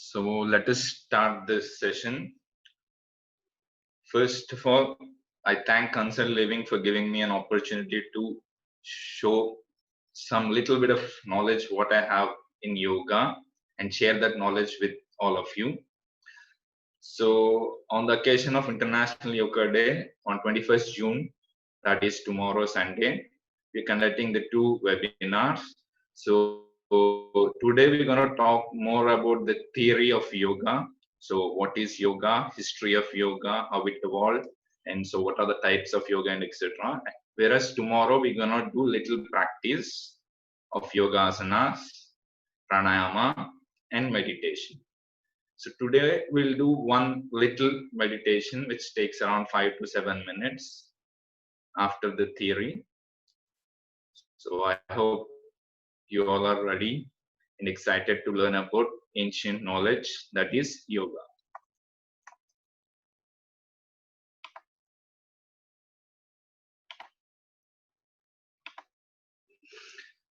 So let us start this session. First of all, I thank Consult Living for giving me an opportunity to show some little bit of knowledge what I have in yoga and share that knowledge with all of you. So on the occasion of International Yoga Day on 21st June, that is tomorrow Sunday, we're conducting the 2 webinars. So today we're going to talk more about the theory of yoga. So what is yoga, history of yoga, how it evolved, and so what are the types of yoga and etc. Whereas tomorrow we're going to do little practice of yoga asanas, pranayama, and meditation. So today we'll do one little meditation which takes around 5 to 7 minutes after the theory. So I hope you all are ready and excited to learn about ancient knowledge, that is yoga.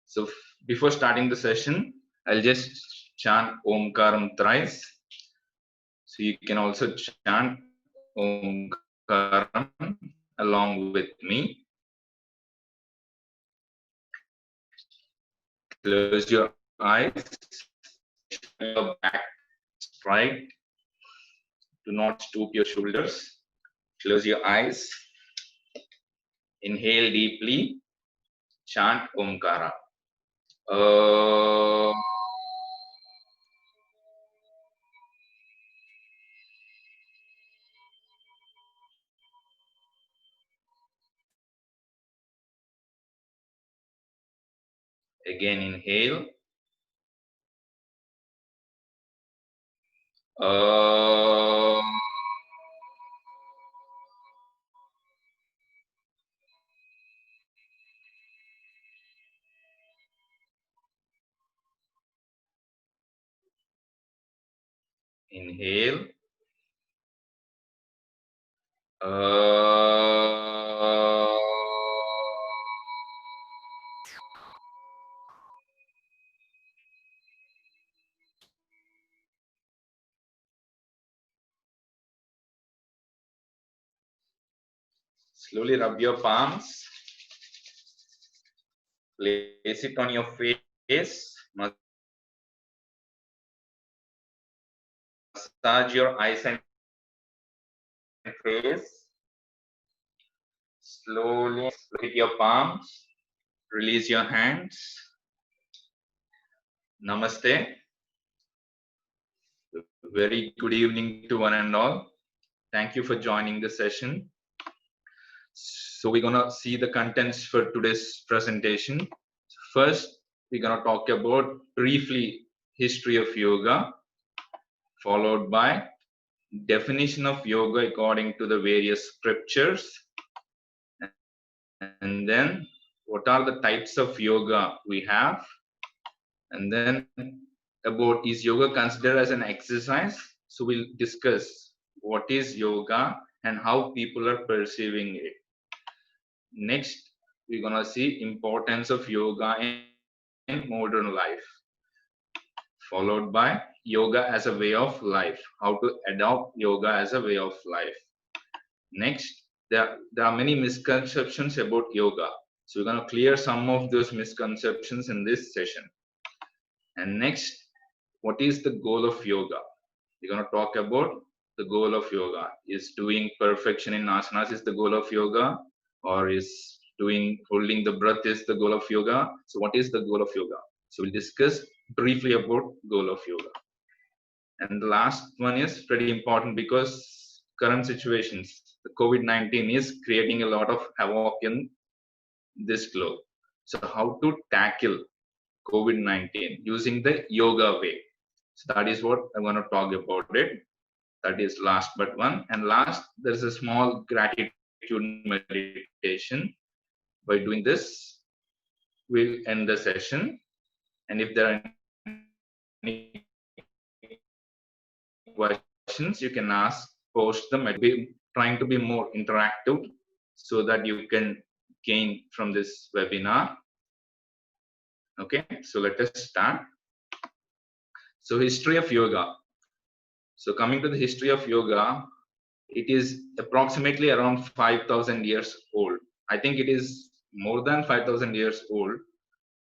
So before starting the session, I'll just chant Omkaram thrice. So you can also chant Omkaram along with me. Close your eyes, your back straight. Do not stoop your shoulders. Close your eyes. Inhale deeply. Chant Omkara. Again, inhale. Inhale. Slowly rub your palms. Place it on your face. Massage your eyes and face. Slowly look at your palms. Release your hands. Namaste. Very good evening to one and all. Thank you for joining the session. So we're going to see the contents for today's presentation. First, we're going to talk about briefly history of yoga, followed by definition of yoga according to the various scriptures, and then what are the types of yoga we have, and then about is yoga considered as an exercise. So we'll discuss what is yoga and how people are perceiving it. Next, we're gonna see importance of yoga in modern life, followed by yoga as a way of life, how to adopt yoga as a way of life. Next, there are many misconceptions about yoga. So we're gonna clear some of those misconceptions in this session. And next, what is the goal of yoga? We're going to talk about the goal of yoga. Is doing perfection in asanas is the goal of yoga, or is holding the breath is the goal of yoga? So what is the goal of yoga? So we'll discuss briefly about goal of yoga. And the last one is pretty important because current situations, the COVID-19 is creating a lot of havoc in this globe. So how to tackle COVID-19 using the yoga way. So that is what I want to talk about it. That is last but one. And last, there's a small gratitude meditation. By doing this, we'll end the session. And if there are any questions, you can ask, post them. I'll be trying to be more interactive so that you can gain from this webinar. Okay, so let us start. So history of yoga. So coming to the history of yoga, it is approximately around 5,000 years old. I think it is more than 5,000 years old,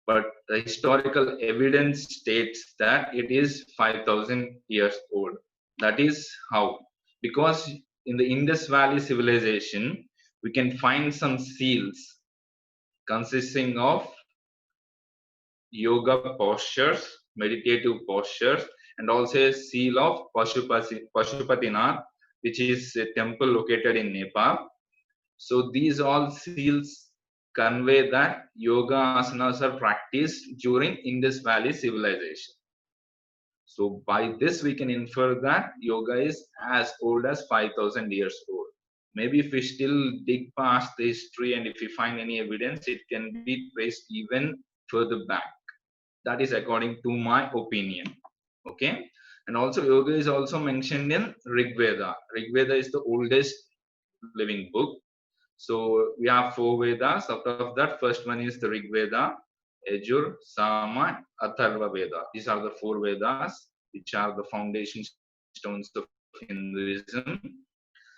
but the historical evidence states that it is 5,000 years old. That is how, because in the Indus Valley civilization, we can find some seals consisting of yoga postures, meditative postures, and also a seal of Pashupatinath, which is a temple located in Nepal. So these all seals convey that yoga asanas are practiced during Indus Valley civilization. So by this we can infer that yoga is as old as 5,000 years old. Maybe if we still dig past the history and if we find any evidence, it can be traced even further back. That is according to my opinion. Okay. And also yoga is also mentioned in Rig Veda. Rig Veda is the oldest living book. So we have 4 Vedas. Out of that, first one is the Rig Veda, Yajur, Sama, Atharva Veda. These are the 4 Vedas, which are the foundation stones of Hinduism.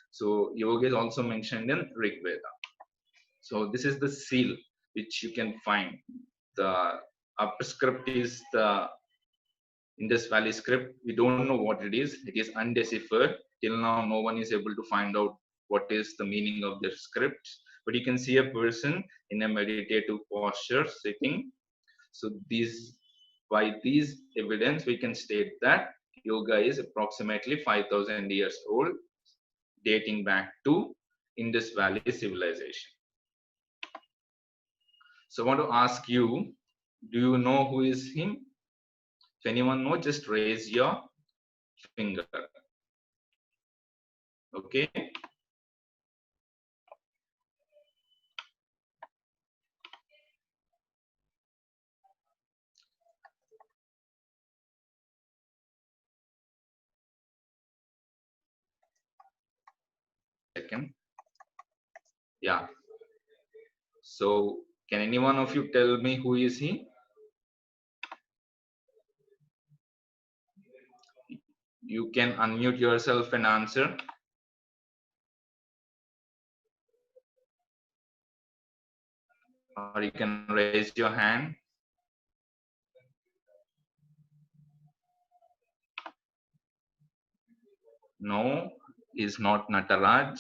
So yoga is also mentioned in Rig Veda. So this is the seal which you can find. The upper script is the Indus Valley script. We don't know what it is. It is undeciphered. Till now, no one is able to find out what is the meaning of the script. But you can see a person in a meditative posture sitting. So by these evidence, we can state that yoga is approximately 5,000 years old, dating back to Indus Valley civilization. So I want to ask you, do you know who is him? If anyone knows, just raise your finger. Okay. Second. Yeah. So can any one of you tell me who is he? You can unmute yourself and answer. Or you can raise your hand. No, is not Nataraj.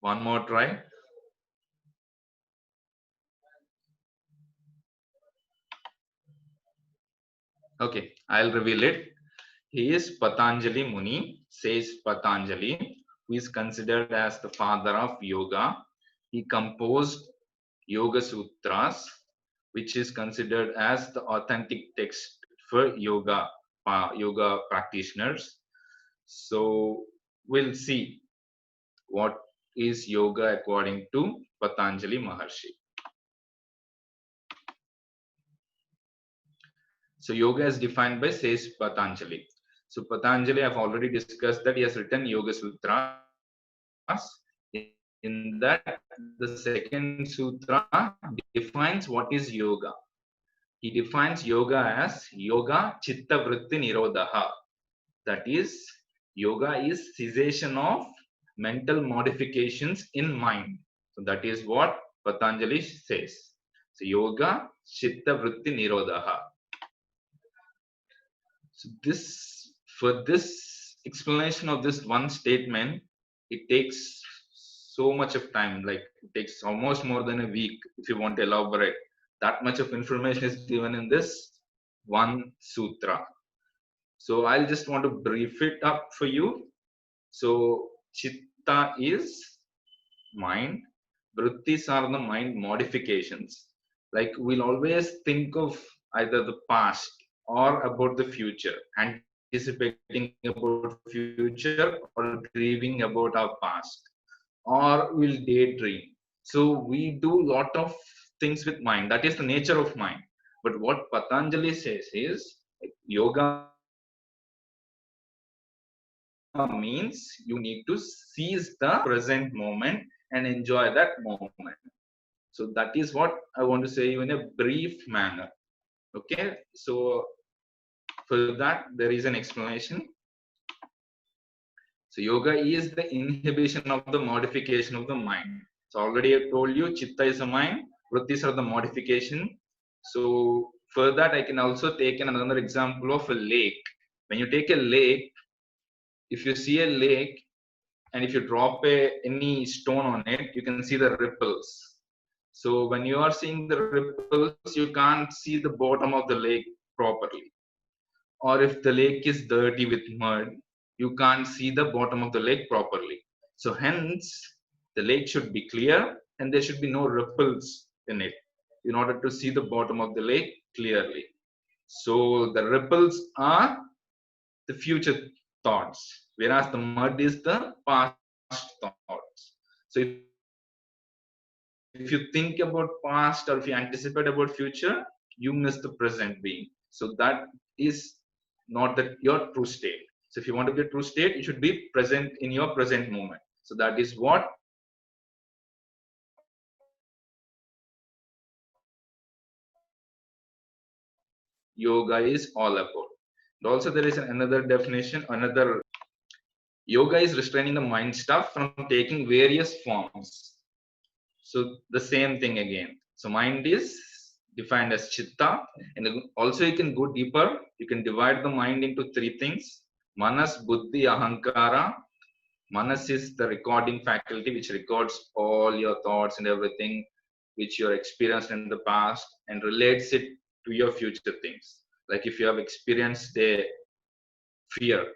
One more try. Okay, I'll reveal it. He is Patanjali Muni, says Patanjali, who is considered as the father of yoga. He composed Yoga Sutras, which is considered as the authentic text for yoga practitioners. So we'll see what is yoga according to Patanjali Maharshi. So yoga is defined by says Patanjali. So Patanjali, I've already discussed that he has written Yoga Sutras. In that, the second sutra defines what is yoga. He defines yoga as yoga chitta vritti nirodha. That is, yoga is cessation of mental modifications in mind. So that is what Patanjali says. So yoga chitta vritti nirodha. So for this explanation of this one statement, it takes so much of time, like it takes almost more than a week if you want to elaborate. That much of information is given in this one sutra. So I'll just want to brief it up for you. So chitta is mind, vrittis are the mind modifications. Like we'll always think of either the past or about the future, anticipating about future or grieving about our past, or we'll daydream. So we do lot of things with mind. That is the nature of mind. But what Patanjali says is yoga means you need to seize the present moment and enjoy that moment. So that is what I want to say in a brief manner. Okay, so For that, there is an explanation. So yoga is the inhibition of the modification of the mind. So already I told you, chitta is a mind, vrittis are the modification. So for that, I can also take another example of a lake. When you take a lake, if you see a lake and if you drop any stone on it, you can see the ripples. So when you are seeing the ripples, you can't see the bottom of the lake properly. Or if the lake is dirty with mud, you can't see the bottom of the lake properly. So hence, the lake should be clear and there should be no ripples in it in order to see the bottom of the lake clearly. So the ripples are the future thoughts, whereas the mud is the past thoughts. So if you think about past or if you anticipate about future, you miss the present being. So that is not that your true state. So if you want to be a true state, you should be present in your present moment. So that is what yoga is all about. And also there is another definition, another yoga is restraining the mind stuff from taking various forms. So the same thing again. So mind is defined as chitta, and also you can go deeper. You can divide the mind into three things: manas, buddhi, ahankara. Manas is the recording faculty which records all your thoughts and everything which you experienced in the past and relates it to your future things. Like if you have experienced a fear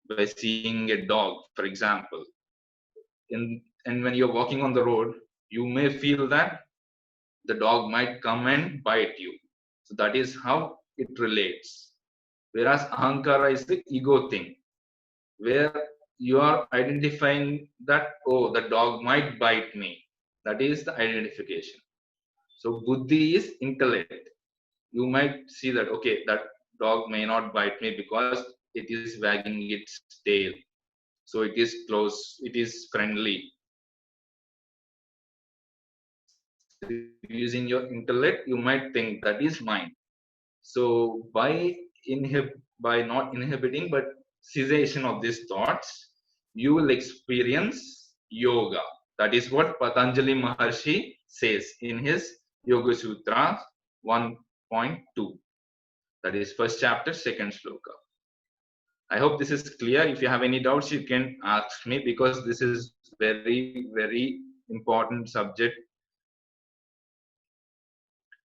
by seeing a dog, for example, and when you're walking on the road, you may feel that the dog might come and bite you. So that is how it relates. Whereas ahankara is the ego thing, where you are identifying that, oh, the dog might bite me. That is the identification. So buddhi is intellect. You might see that, okay, that dog may not bite me because it is wagging its tail. So it is close, it is friendly. Using your intellect, you might think that is mine. So by not inhibiting but cessation of these thoughts, you will experience yoga. That is what Patanjali Maharshi says in his Yoga Sutra 1.2. That is first chapter, second shloka. I hope this is clear. If you have any doubts, you can ask me because this is very, very important subject.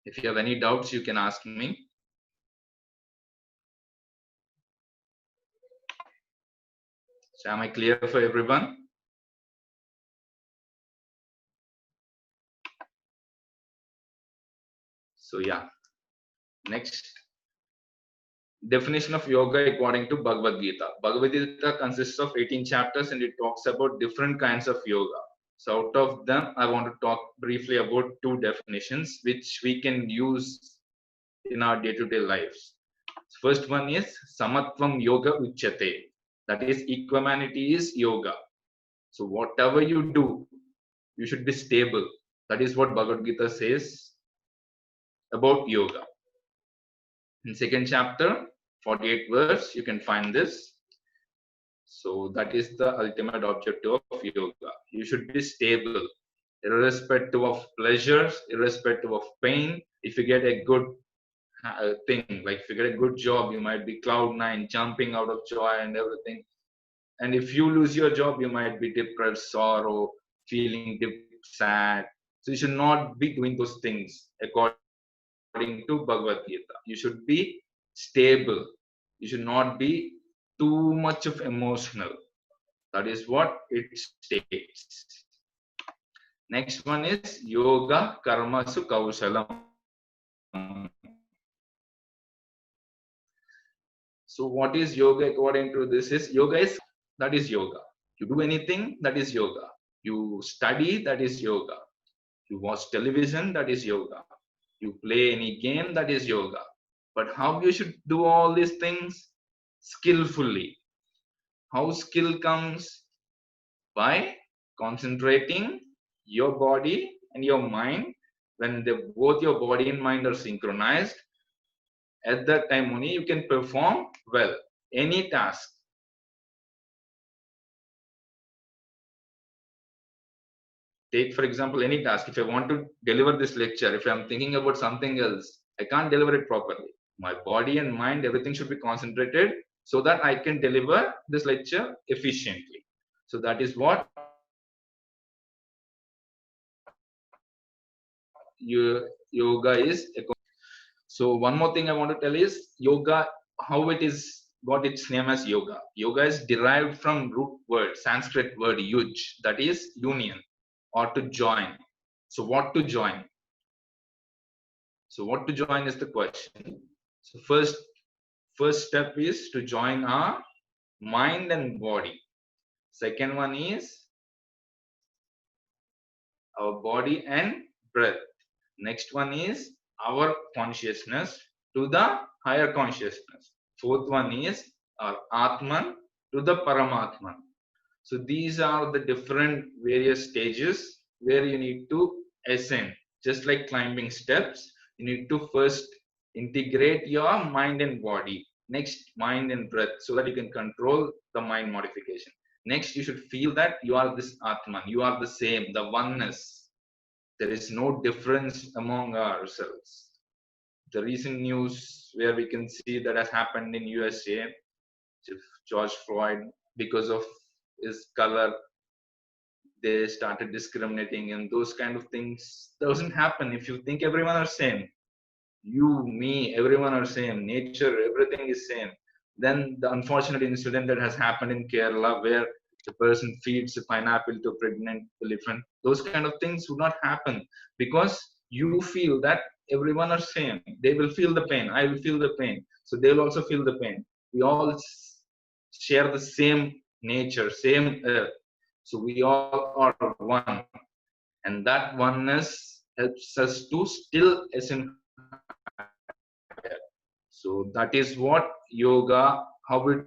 If you have any doubts, you can ask me. So am I clear for everyone? So yeah, next definition of yoga according to Bhagavad Gita. Bhagavad Gita consists of 18 chapters and it talks about different kinds of yoga. So out of them, I want to talk briefly about two definitions which we can use in our day-to-day lives. First one is Samatvam Yoga Uchyate. That is, equanimity is yoga. So whatever you do, you should be stable. That is what Bhagavad Gita says about yoga. In second chapter, 48 verse, you can find this. So that is the ultimate objective of yoga. You should be stable, irrespective of pleasures, irrespective of pain. If you get a good thing, like if you get a good job, you might be cloud nine, jumping out of joy and everything. And if you lose your job, you might be depressed, sorrow, feeling sad. So you should not be doing those things according to Bhagavad Gita. You should be stable. You should not be too much of emotional. That is what it states. Next one is yoga karmasu kausalam. So what is yoga according to this is yoga is that is yoga. You do anything, that is yoga. You study, that is yoga. You watch television, that is yoga. You play any game, that is yoga. But how you should do all these things? Skillfully. How skill comes? By concentrating your body and your mind. When both your body and mind are synchronized, At that time only you can perform well any task. Take for example any task. If I want to deliver this lecture, if I'm thinking about something else, I can't deliver it properly. My body and mind, everything should be concentrated so that I can deliver this lecture efficiently. So that is what yoga is. So one more thing I want to tell is yoga, how it is got its name as yoga. Yoga is derived from root word, Sanskrit word yuj, that is union or to join. So what to join? So what to join is the question. So first step is to join our mind and body. Second one is our body and breath. Next one is our consciousness to the higher consciousness. Fourth one is our Atman to the Paramatman. So these are the different various stages where you need to ascend. Just like climbing steps, you need to first integrate your mind and body. Next, mind and breath, so that you can control the mind modification. Next, you should feel that you are this Atman, you are the same, the oneness. There is no difference among ourselves. The recent news where we can see that has happened in USA, George Floyd, because of his color, they started discriminating, and those kind of things doesn't happen if you think everyone are same. You, me, everyone are same. Nature, everything is same. Then the unfortunate incident that has happened in Kerala, where the person feeds a pineapple to a pregnant elephant, those kind of things would not happen because you feel that everyone are same. They will feel the pain. I will feel the pain. So they will also feel the pain. We all share the same nature, same earth. So we all are one. And that oneness helps us to still ascend. So that is what yoga, how it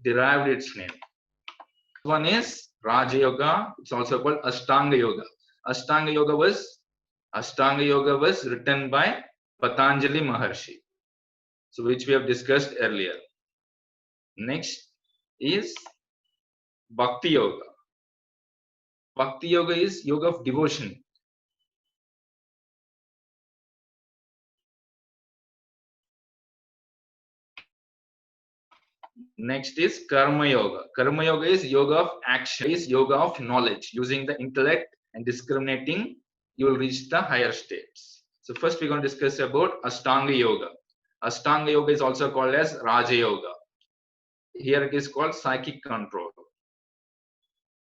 derived its name. One is Raja Yoga. It's also called Ashtanga Yoga. Ashtanga Yoga was written by Patanjali Maharshi, so which we have discussed earlier. Next is Bhakti Yoga. Bhakti Yoga is yoga of devotion. Next is Karma Yoga. Karma Yoga is yoga of action, is yoga of knowledge. Using the intellect and discriminating, you will reach the higher states. So first we're going to discuss about Ashtanga Yoga. Ashtanga Yoga is also called as Raja Yoga. Here it is called psychic control.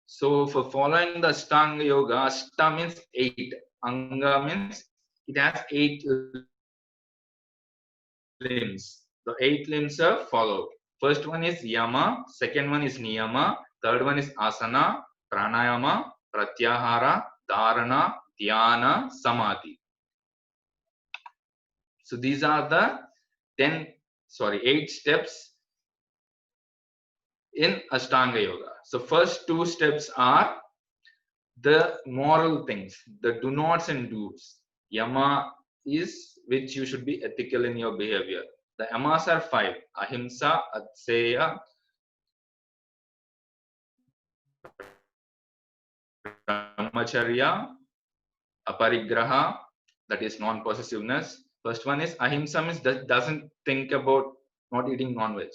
So for following the Ashtanga Yoga, Ashta means 8. Anga means it has 8 limbs. The 8 limbs are followed. First one is Yama, second one is Niyama, third one is Asana, Pranayama, Pratyahara, Dharana, Dhyana, Samadhi. So these are the 8 steps in Ashtanga Yoga. So first 2 steps are the moral things, the do nots and do's. Yama is which you should be ethical in your behavior. The yamas are 5: ahimsa, atseya, brahmacharya, aparigraha, that is non-possessiveness. First one is ahimsa, means that doesn't think about not eating non-veg.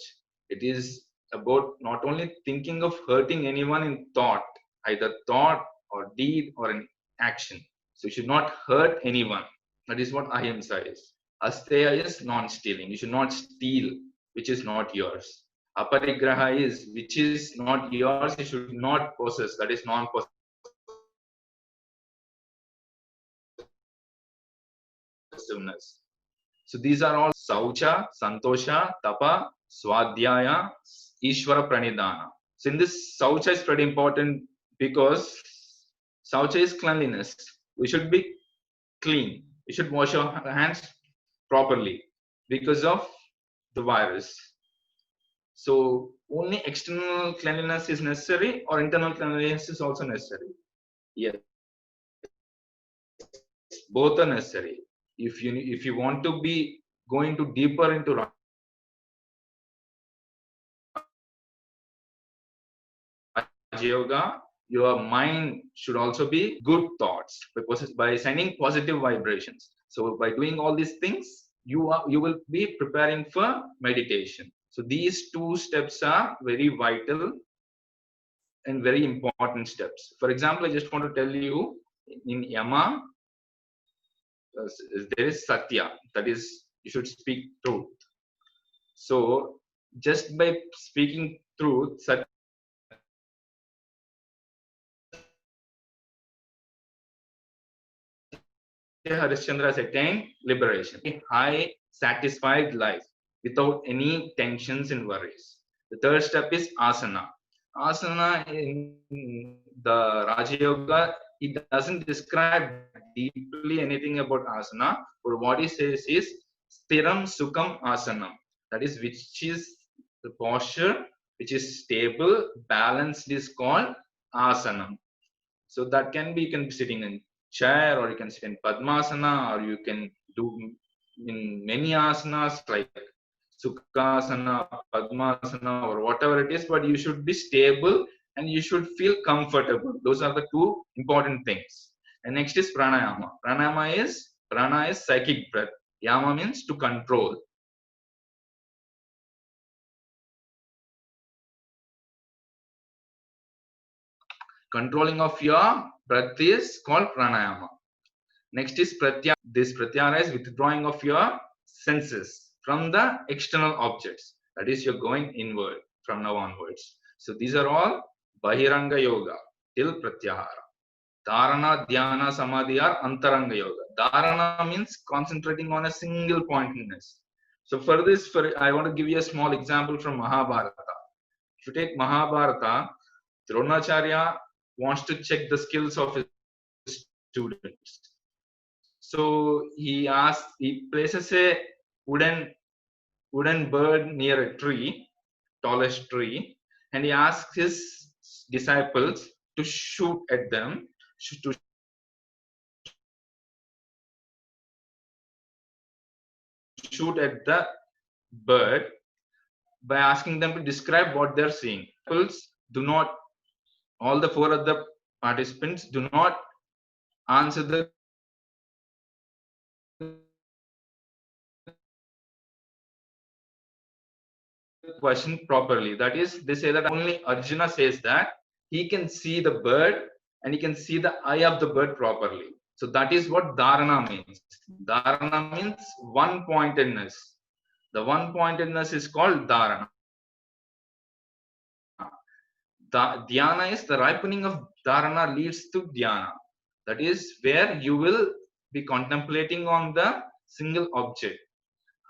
It is about not only thinking of hurting anyone in thought, either thought or deed or an action. So you should not hurt anyone. That is what ahimsa is. Asteya is non-stealing. You should not steal which is not yours. Aparigraha is which is not yours, you should not possess. That is non-possessiveness. So these are all Saucha, Santosha, Tapa, Swadhyaya, Ishvara Pranidhana. So in this, Saucha is pretty important because Saucha is cleanliness. We should be clean. We should wash our hands properly because of the virus. So only external cleanliness is necessary or internal cleanliness is also necessary? Yes. both are necessary. If you want to be going to deeper into Raja Yoga, your mind should also be good thoughts by sending positive vibrations. So by doing all these things, you will be preparing for meditation. So these two steps are very vital and very important steps. For example, I just want to tell you in Yama, there is Satya, that is, you should speak truth. So just by speaking truth, Satya Harishchandra has attained liberation, a high, satisfied life without any tensions and worries. The third step is asana. Asana in the Raja Yoga, it doesn't describe deeply anything about asana, but what he says is stiram sukham asanam. That is, which is the posture which is stable, balanced is called asanam. So that can be, you can be sitting in chair, or you can sit in Padmasana, or you can do in many asanas like Sukhasana, Padmasana, or whatever it is, but you should be stable and you should feel comfortable. Those are the two important things. And next is Pranayama. Prana is psychic breath. Yama means to control. Controlling of your breath is called pranayama. Next is pratyahara. This pratyahara is withdrawing of your senses from the external objects. That is, you're going inward from now onwards. So these are all Bahiranga Yoga till pratyahara. Dharana, Dhyana, Samadhi are Antaranga Yoga. Dharana means concentrating on a single pointedness. So for this, I want to give you a small example from Mahabharata. If you take Mahabharata, Dronacharya wants to check the skills of his students. So he places a wooden bird near a tree, tallest tree, and he asks his disciples to shoot at them, to shoot at the bird by asking them to describe what they're seeing. Do not, all the four of the participants do not answer the question properly. That is, they say that only Arjuna says that he can see the bird and he can see the eye of the bird properly. So that is what dharana means. Dharana means one pointedness. The one pointedness is called dharana. Dhyana is the ripening of dharana leads to dhyana. That is where you will be contemplating on the single object.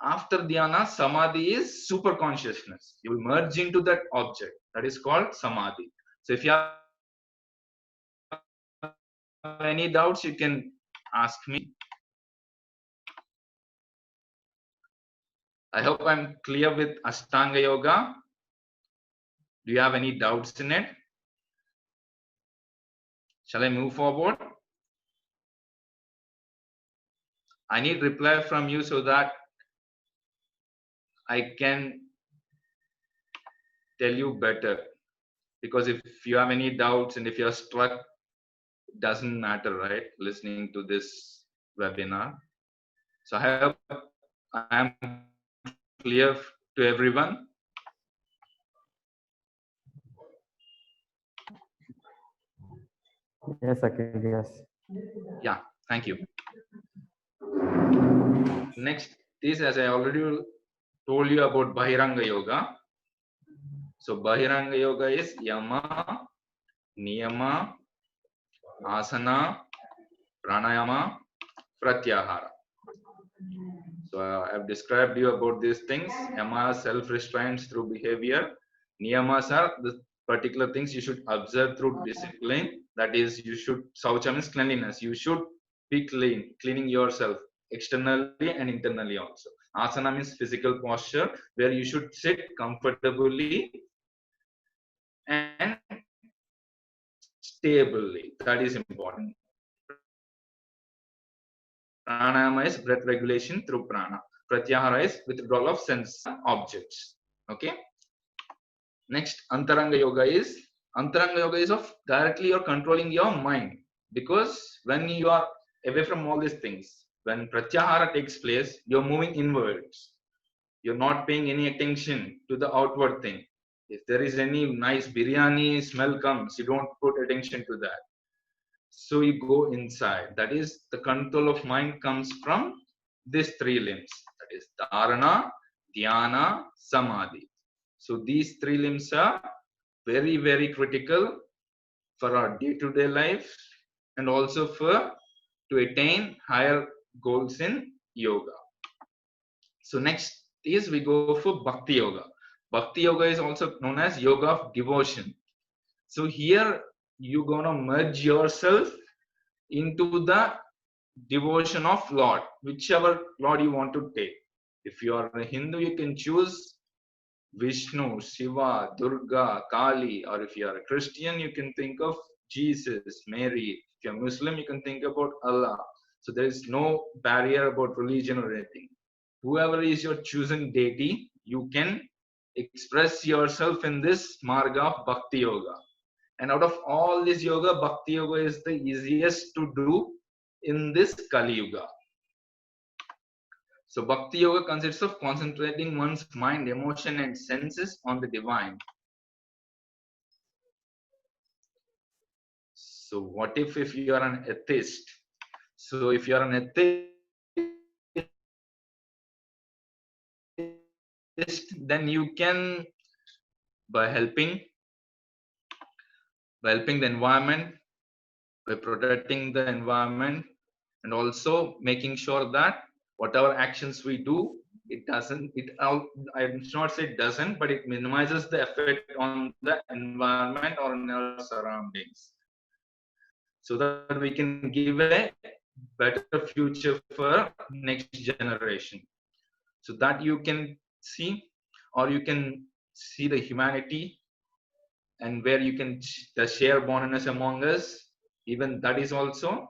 After dhyana, samadhi is super consciousness. You will merge into that object. That is called samadhi. So if you have any doubts, you can ask me. I hope I'm clear with Ashtanga Yoga. Do you have any doubts in it? Shall I move forward? I need reply from you so that I can tell you better. Because if you have any doubts and if you're struck, it doesn't matter, right? Listening to this webinar. So I hope I am clear to everyone. Yes, Akhil, yes. Yeah, thank you. Next is, as I already told you about Bahiranga Yoga. So Bahiranga Yoga is Yama, Niyama, Asana, Pranayama, Pratyahara. So I've described you about these things. Yama, self-restraints through behavior. Niyamas are the particular things you should observe through discipline. That is, you should, Saucha means cleanliness. You should be clean, cleaning yourself externally and internally also. Asana means physical posture, where you should sit comfortably and stably. That is important. Pranayama is breath regulation through prana. Pratyahara is withdrawal of sense objects. Okay. Next, Antaranga Yoga is of directly you're controlling your mind, because when you are away from all these things, when Pratyahara takes place, you're moving inwards. You're not paying any attention to the outward thing. If there is any nice biryani smell comes, you don't put attention to that. So you go inside. That is, the control of mind comes from these three limbs. That is Dharana, Dhyana, Samadhi. So these three limbs are very, very critical for our day-to-day life, and also for to attain higher goals in yoga. So next is we go for Bhakti Yoga. Bhakti Yoga is also known as Yoga of Devotion. So here you're gonna merge yourself into the devotion of Lord, whichever Lord you want to take. If you are a Hindu, you can choose Vishnu, Shiva, Durga, Kali, or if you are a Christian, you can think of Jesus, Mary. If you're Muslim, you can think about Allah. So there is no barrier about religion or anything. Whoever is your chosen deity, you can express yourself in this marga of Bhakti Yoga. And out of all this yoga, Bhakti Yoga is the easiest to do in this Kali Yuga. So Bhakti Yoga consists of concentrating one's mind, emotion and senses on the divine. So what if you are an atheist? So if you are an atheist, then you can, by helping the environment, by protecting the environment, and also making sure that whatever actions we do, I should not say it doesn't, but it minimizes the effect on the environment or in our surroundings, so that we can give a better future for next generation. So that you can see, or you can see the humanity, and where you can the share bondness among us. Even that is also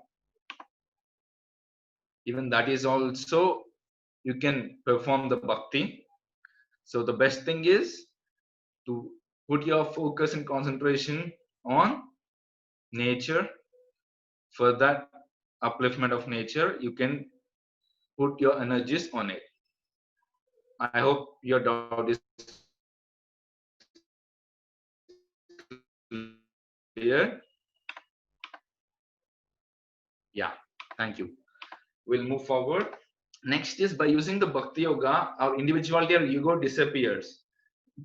you can perform the bhakti. So the best thing is to put your focus and concentration on nature. For that upliftment of nature, you can put your energies on it. I hope your doubt is clear. Yeah, thank you. We'll move forward. Next is, by using the Bhakti Yoga, our individuality or ego disappears.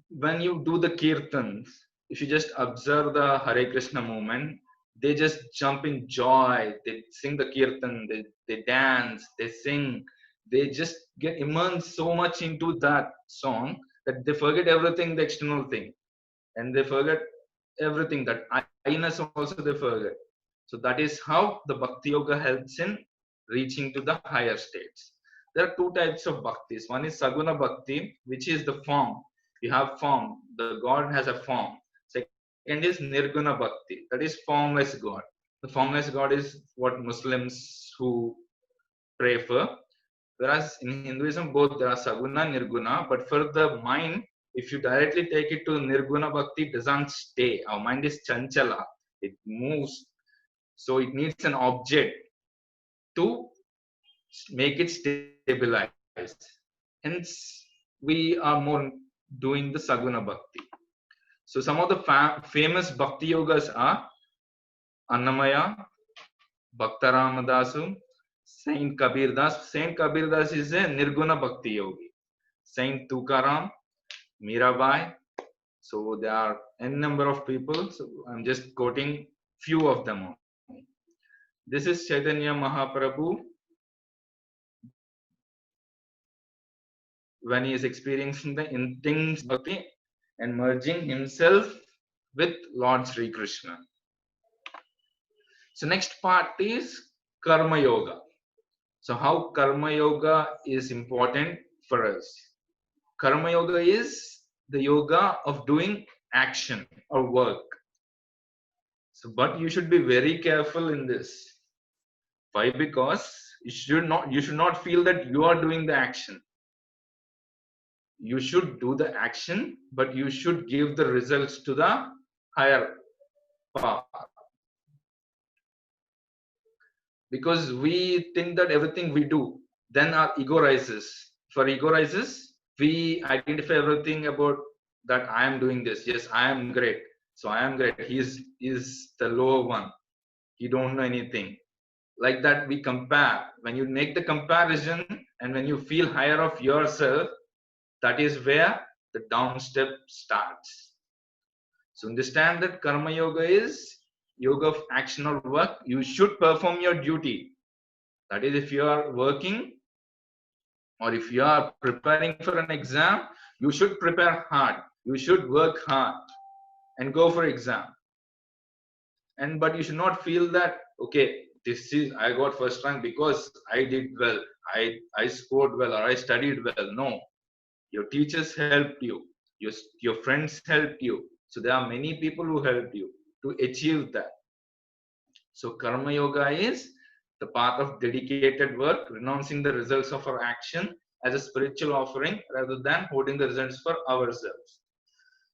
When you do the kirtans, if you just observe the Hare Krishna movement, they just jump in joy. They sing the kirtan, they dance, they sing. They just get immersed so much into that song that they forget everything, the external thing. And they forget everything, that I-ness also they forget. So that is how the Bhakti Yoga helps in reaching to the higher states. There are two types of bhaktis. One is Saguna Bhakti, which is the form. You have form. The God has a form. Second is Nirguna Bhakti. That is formless God. The formless God is what Muslims who pray for. Whereas in Hinduism, both there are Saguna, Nirguna. But for the mind, if you directly take it to Nirguna Bhakti, it doesn't stay. Our mind is chanchala. It moves. So it needs an object to make it stabilized. Hence, we are more doing the Saguna Bhakti. So some of the famous Bhakti Yogas are Annamaya, Bhaktaramadasu, Saint Kabir Das. Saint Kabir Das is a Nirguna Bhakti Yogi. Saint Tukaram, Mirabai. So there are n number of people. So I'm just quoting few of them. This is Chaitanya Mahaprabhu when he is experiencing the intense bhakti and merging himself with Lord Sri Krishna. So next part is Karma Yoga. So how Karma Yoga is important for us. Karma Yoga is the yoga of doing action or work. So, but you should be very careful in this. Why? Because You should not feel that you are doing the action. You should do the action, but you should give the results to the higher power. Because we think that everything we do, then our ego rises. For ego rises, we identify everything about that I am doing this. Yes, I am great. So I am great. He's the lower one. He don't know anything. Like that, we compare. When you make the comparison and when you feel higher of yourself, that is where the down step starts. So understand that karma yoga is yoga of action or work. You should perform your duty. That is, if you are working or if you are preparing for an exam, you should prepare hard. You should work hard and go for exam. And but you should not feel that okay, this is I got first rank because I did well. I scored well or I studied well. No, your teachers helped you. Your friends helped you. So there are many people who helped you to achieve that. So karma yoga is the path of dedicated work, renouncing the results of our action as a spiritual offering rather than holding the results for ourselves.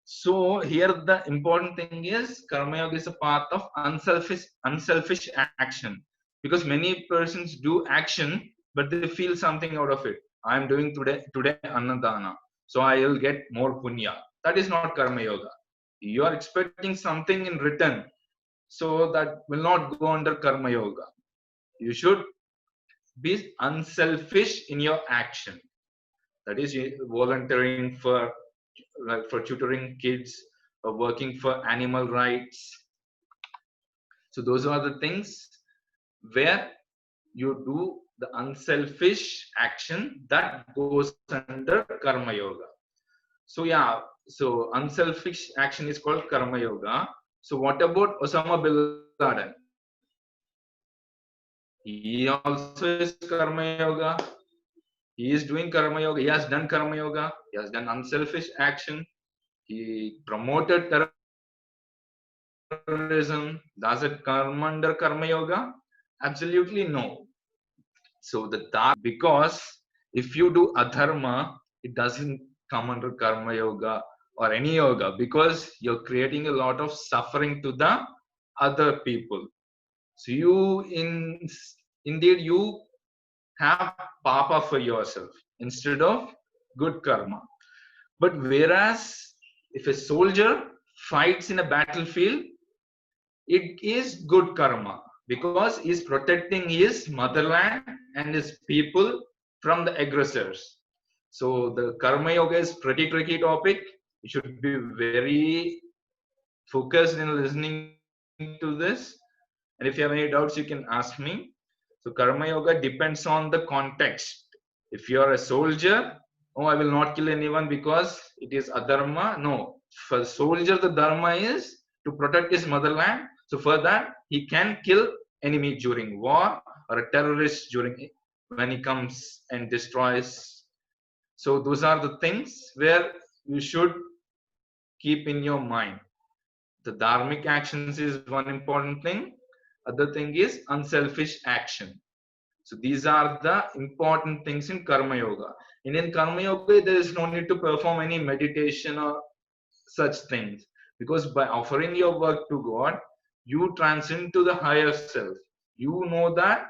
So here the important thing is karma yoga is a path of unselfish action, because many persons do action but they feel something out of it. I am doing today annadana, so I will get more punya. That is not karma yoga. You are expecting something in return, so that will not go under karma yoga. You should be unselfish in your action. That is volunteering for, like, for tutoring kids or working for animal rights. So those are the things where you do the unselfish action that goes under karma yoga. So yeah, so unselfish action is called karma yoga. So what about Osama bin Laden? He also is karma yoga. He is doing karma yoga. He has done karma yoga. He has done unselfish action. He promoted terrorism. Does it come under karma yoga? Absolutely no. So the because if you do adharma, it doesn't come under karma yoga or any yoga, because you're creating a lot of suffering to the other people. So indeed you have papa for yourself instead of good karma. But whereas if a soldier fights in a battlefield, it is good karma because he's protecting his motherland and his people from the aggressors. So the karma yoga is pretty tricky topic. You should be very focused in listening to this. And if you have any doubts, you can ask me. So karma yoga depends on the context. If you are a soldier, oh, I will not kill anyone because it is adharma. No, for soldier, the dharma is to protect his motherland. So for that, he can kill enemy during war or a terrorist during when he comes and destroys. So those are the things where you should keep in your mind. The dharmic actions is one important thing. Other thing is unselfish action. So these are the important things in karma yoga. And in karma yoga, there is no need to perform any meditation or such things, because by offering your work to God, you transcend to the higher self. You know that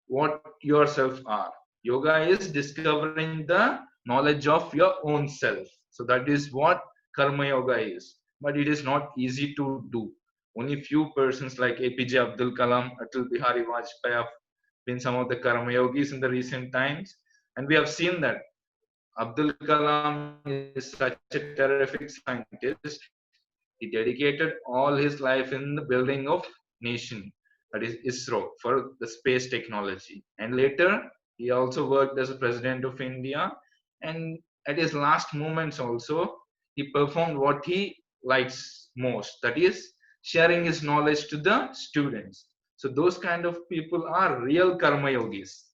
what yourself are. Yoga is discovering the knowledge of your own self. So that is what karma yoga is. But it is not easy to do. Only few persons like APJ Abdul Kalam, Atal Bihari Vajpayee have been some of the karma yogis in the recent times. And we have seen that Abdul Kalam is such a terrific scientist. He dedicated all his life in the building of nation, that is ISRO, for the space technology. And later, he also worked as a president of India. And at his last moments also, he performed what he likes most, that is sharing his knowledge to the students. So those kind of people are real karma yogis.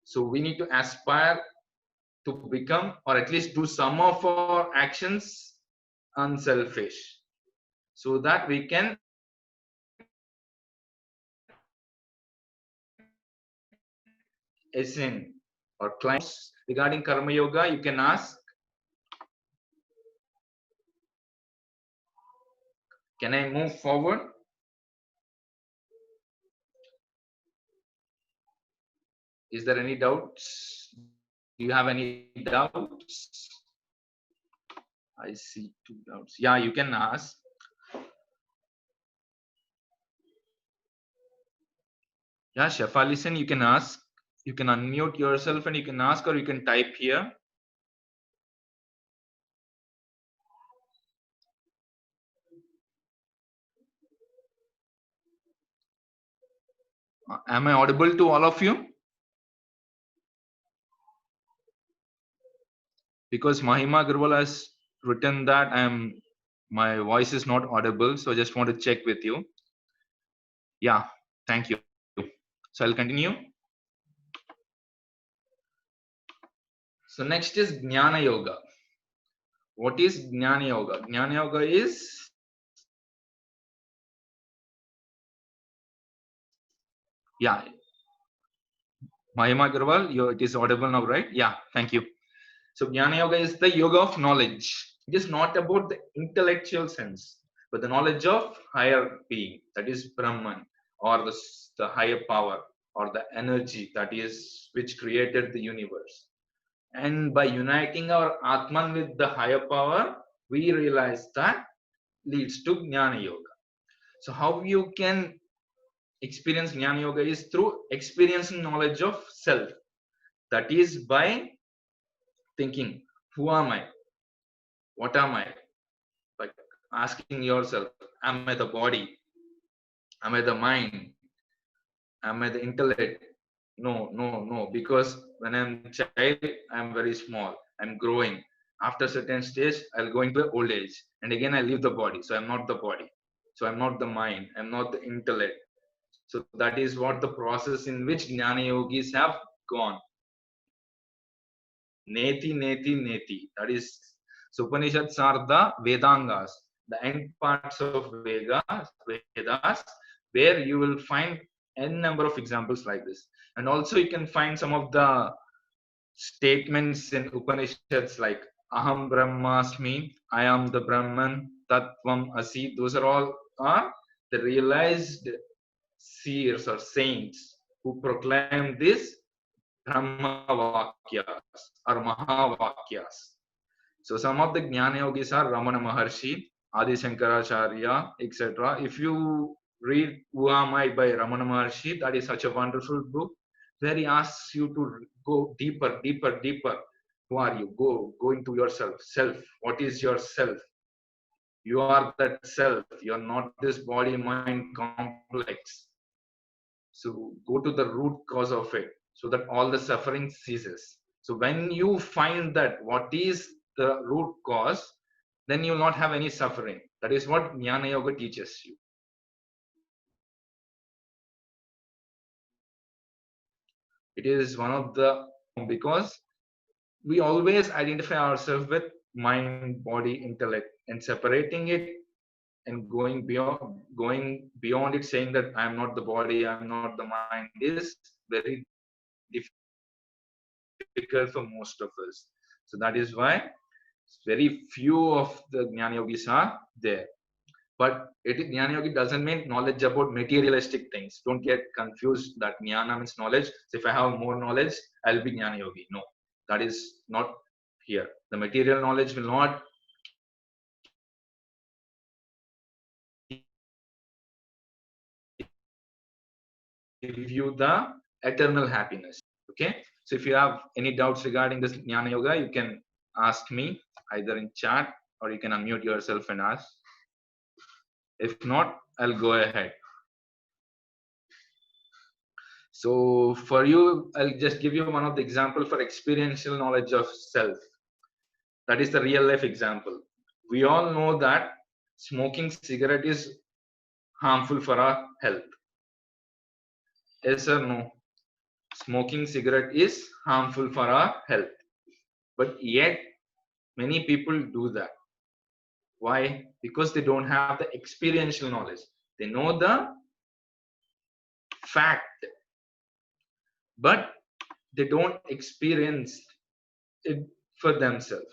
So we need to aspire to become, or at least do some of our actions unselfish, so that we can SN or clients regarding Karma Yoga, you can ask. Can I move forward? Is there any doubts? Do you have any doubts? I see 2 doubts. Yeah, you can ask. Yeah, Shafa, listen, you can ask. You can unmute yourself and you can ask, or you can type here. Am I audible to all of you? Because Mahima Agrawal has written that my voice is not audible, so I just want to check with you. Yeah, thank you. So I'll continue. So next is Jnana Yoga. What is Jnana Yoga? Jnana Yoga is Mahima Agrawal, it is audible now, right? Yeah, thank you. So Jnana Yoga is the yoga of knowledge. It is not about the intellectual sense, but the knowledge of higher being, that is Brahman, or the higher power, or the energy that is which created the universe. And by uniting our Atman with the higher power, we realize that leads to Jnana Yoga. So how you can experience Jnana Yoga is through experiencing knowledge of self. That is by thinking, who am I? What am I? Like asking yourself, am I the body? Am I the mind? Am I the intellect? No, no, no. Because when I'm a child, I'm very small. I'm growing. After a certain stage, I'll go into old age. And again, I leave the body. So I'm not the body. So I'm not the mind. I'm not the intellect. So that is what the process in which Jnana Yogis have gone. Neti, neti, neti. That is, so Upanishads are the Vedangas, the end parts of Vedas, where you will find n number of examples like this. And also you can find some of the statements in Upanishads like Aham Brahmasmi, I am the Brahman, Tattvam Asi. Those are all the realized seers or saints who proclaim this Brahma Vakyas or Mahavakyas. So some of the Jnana Yogis are Ramana Maharshi, Adi Shankaracharya, etc. If you read Who Am I by Ramana Maharshi, that is such a wonderful book where he asks you to go deeper, deeper, deeper. Who are you? Go into yourself. Self. What is your self? You are that self. You are not this body-mind complex. So go to the root cause of it so that all the suffering ceases. So when you find that what is the root cause, then you will not have any suffering. That is what Jnana Yoga teaches you. It is one of the, because we always identify ourselves with mind, body, intellect, and separating it and going beyond it, saying that I am not the body, I am not the mind, is very difficult for most of us. So that is why very few of the Jnana Yogis are there. But Jnana Yogi doesn't mean knowledge about materialistic things. Don't get confused that Jnana means knowledge. So if I have more knowledge, I'll be Jnana Yogi. No, that is not here. The material knowledge will not give you the eternal happiness. Okay. So if you have any doubts regarding this Jnana Yoga, you can ask me either in chat or you can unmute yourself and ask. If not, I'll go ahead. So for you, I'll just give you one of the example for experiential knowledge of self. That is the real life example. We all know that smoking cigarette is harmful for our health. Yes or no? Smoking cigarette is harmful for our health. But yet, many people do that. Why? Because they don't have the experiential knowledge. They know the fact, but they don't experience it for themselves.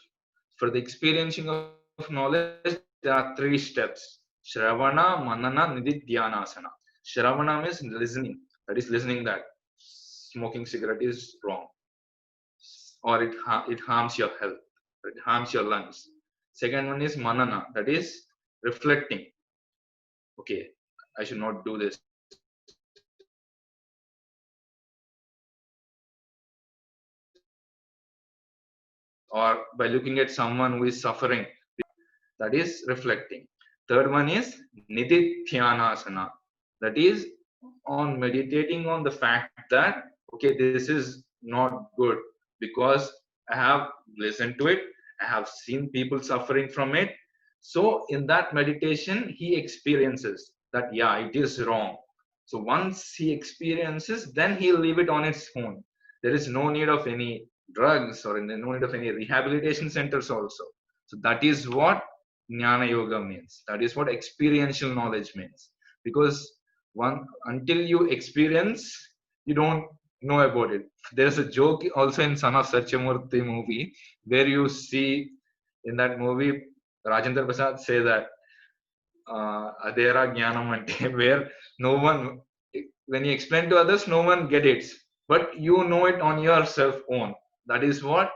For the experiencing of knowledge, there are 3 steps: Shravana, Manana, Nididhyanasana. Shravana means listening. That is listening that smoking cigarette is wrong, or it harms your health, it harms your lungs. Second one is Manana. That is reflecting. Okay, I should not do this. Or by looking at someone who is suffering, that is reflecting. Third one is Nididhyanasana. That is on meditating on the fact that, okay, this is not good because I have listened to it, I have seen people suffering from it. So in that meditation, he experiences that, yeah, it is wrong. So once he experiences, then he'll leave it on its own. There is no need of any drugs or no need of any rehabilitation centers also. So that is what Jnana Yoga means. That is what experiential knowledge means. Because until you experience, you don't know about it. There's a joke also in Son of Satyamurthy movie where you see in that movie Rajendra Prasad say that Adera Jnanam ante, where no one, when you explain to others, no one get it, but you know it on yourself own. That is what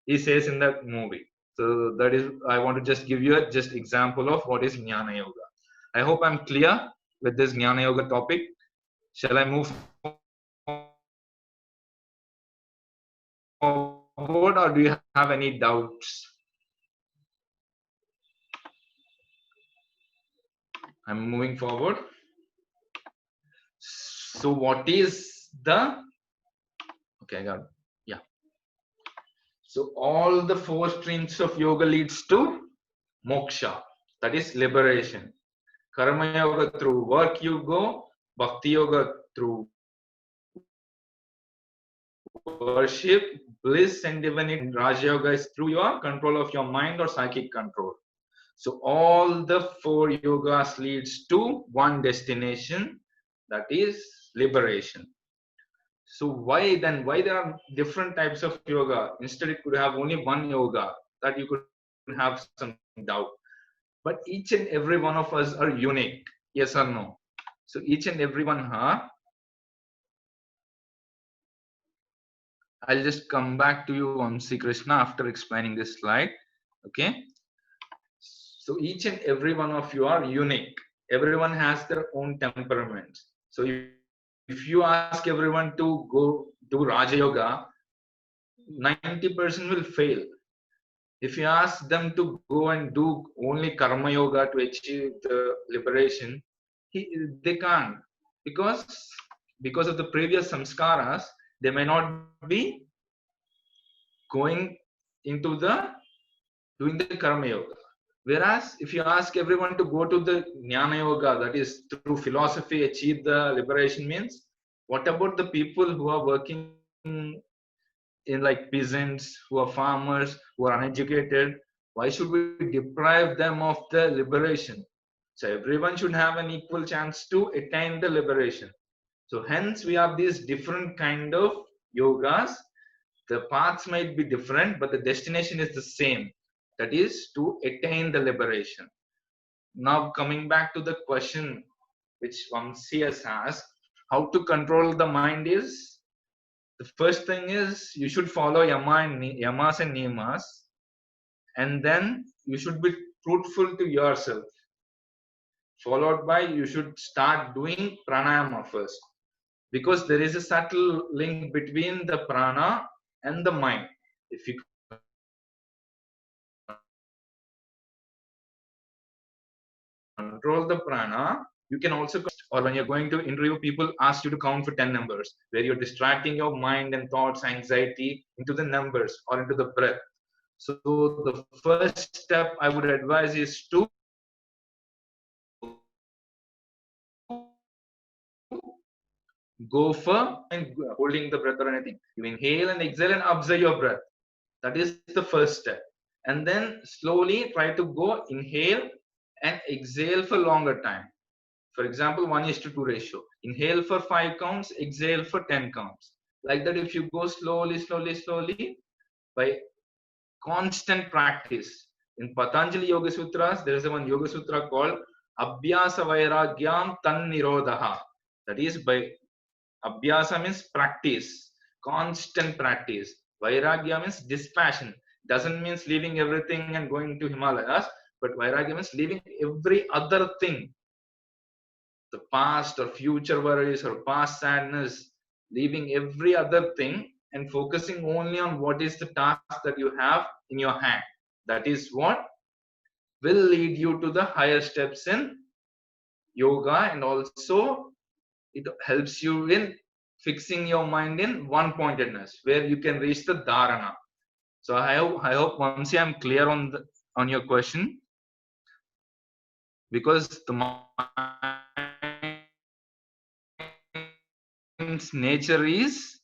he says in that movie. So that is, I want to just give you a just example of what is Jnana Yoga. I hope I'm clear with this Jnana Yoga topic. Shall I move forward, or do you have any doubts? I'm moving forward. So what is the, okay, I got it. Yeah. So all the 4 streams of yoga leads to moksha, that is liberation. Karma yoga, through work you go. Bhakti yoga, through worship, bliss and divinity. Raja yoga is through your control of your mind or psychic control. So all the 4 yogas leads to one destination, that is liberation. So why there are different types of yoga? Instead, it could have only one yoga, that you could have some doubt. But each and every one of us are unique. Yes or no? So each and every one, I'll just come back to you on Sri Krishna after explaining this slide. Okay. So each and every one of you are unique. Everyone has their own temperament. So if you ask everyone to go do Raja Yoga, 90% will fail. If you ask them to go and do only Karma Yoga to achieve the liberation, they can't, because of the previous samskaras, they may not be going into the doing the Karma Yoga. Whereas if you ask everyone to go to the Jnana Yoga, that is through philosophy achieve the liberation, means what about the people who are working in like peasants, who are farmers, who are uneducated? Why should we deprive them of the liberation? So everyone should have an equal chance to attain the liberation. So hence we have these different kind of yogas. The paths might be different, but the destination is the same. That is to attain the liberation. Now coming back to the question which Vamsi has asked, how to control the mind is, the first thing is you should follow yamas and niyamas, and then you should be truthful to yourself. Followed by you should start doing pranayama first, because there is a subtle link between the prana and the mind. If you control the prana, you can also, or when you're going to interview, people ask you to count for 10 numbers, where you're distracting your mind and thoughts, anxiety into the numbers or into the breath. So the first step I would advise is to go for and holding the breath or anything. You inhale and exhale and observe your breath. That is the first step. And then slowly try to go inhale and exhale for longer time. For example, 1:2 ratio. Inhale for 5 counts, exhale for 10 counts. Like that, if you go slowly, by constant practice. In Patanjali Yoga Sutras, there is one Yoga Sutra called Abhyasa Vairagyam Tan Nirodha. That is, by Abhyasa means practice, constant practice. Vairagya means dispassion. Doesn't mean leaving everything and going to Himalayas, but Vairagya means leaving every other thing, the past or future worries or past sadness, leaving every other thing and focusing only on what is the task that you have in your hand. That is what will lead you to the higher steps in yoga, and also it helps you in fixing your mind in one pointedness where you can reach the dharana. So I hope Vamsi, I'm clear on on your question, because the mind's nature is,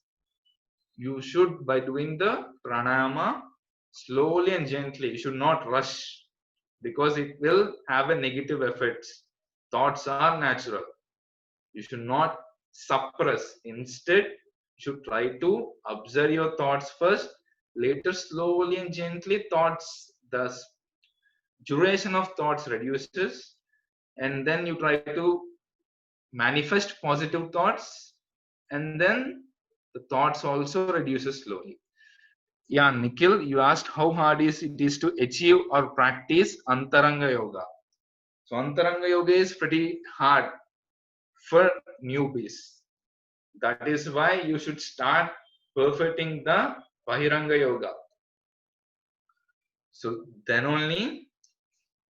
you should, by doing the pranayama slowly and gently, you should not rush, because it will have a negative effects. Thoughts are natural, you should not suppress. Instead, you should try to observe your thoughts first, later slowly and gently thoughts, the duration of thoughts reduces, and then you try to manifest positive thoughts, and then the thoughts also reduces slowly. Yeah, Nikhil, you asked how hard is it is to achieve or practice Antaranga Yoga. So Antaranga Yoga is pretty hard for newbies. That is why you should start perfecting the Bahiranga Yoga. So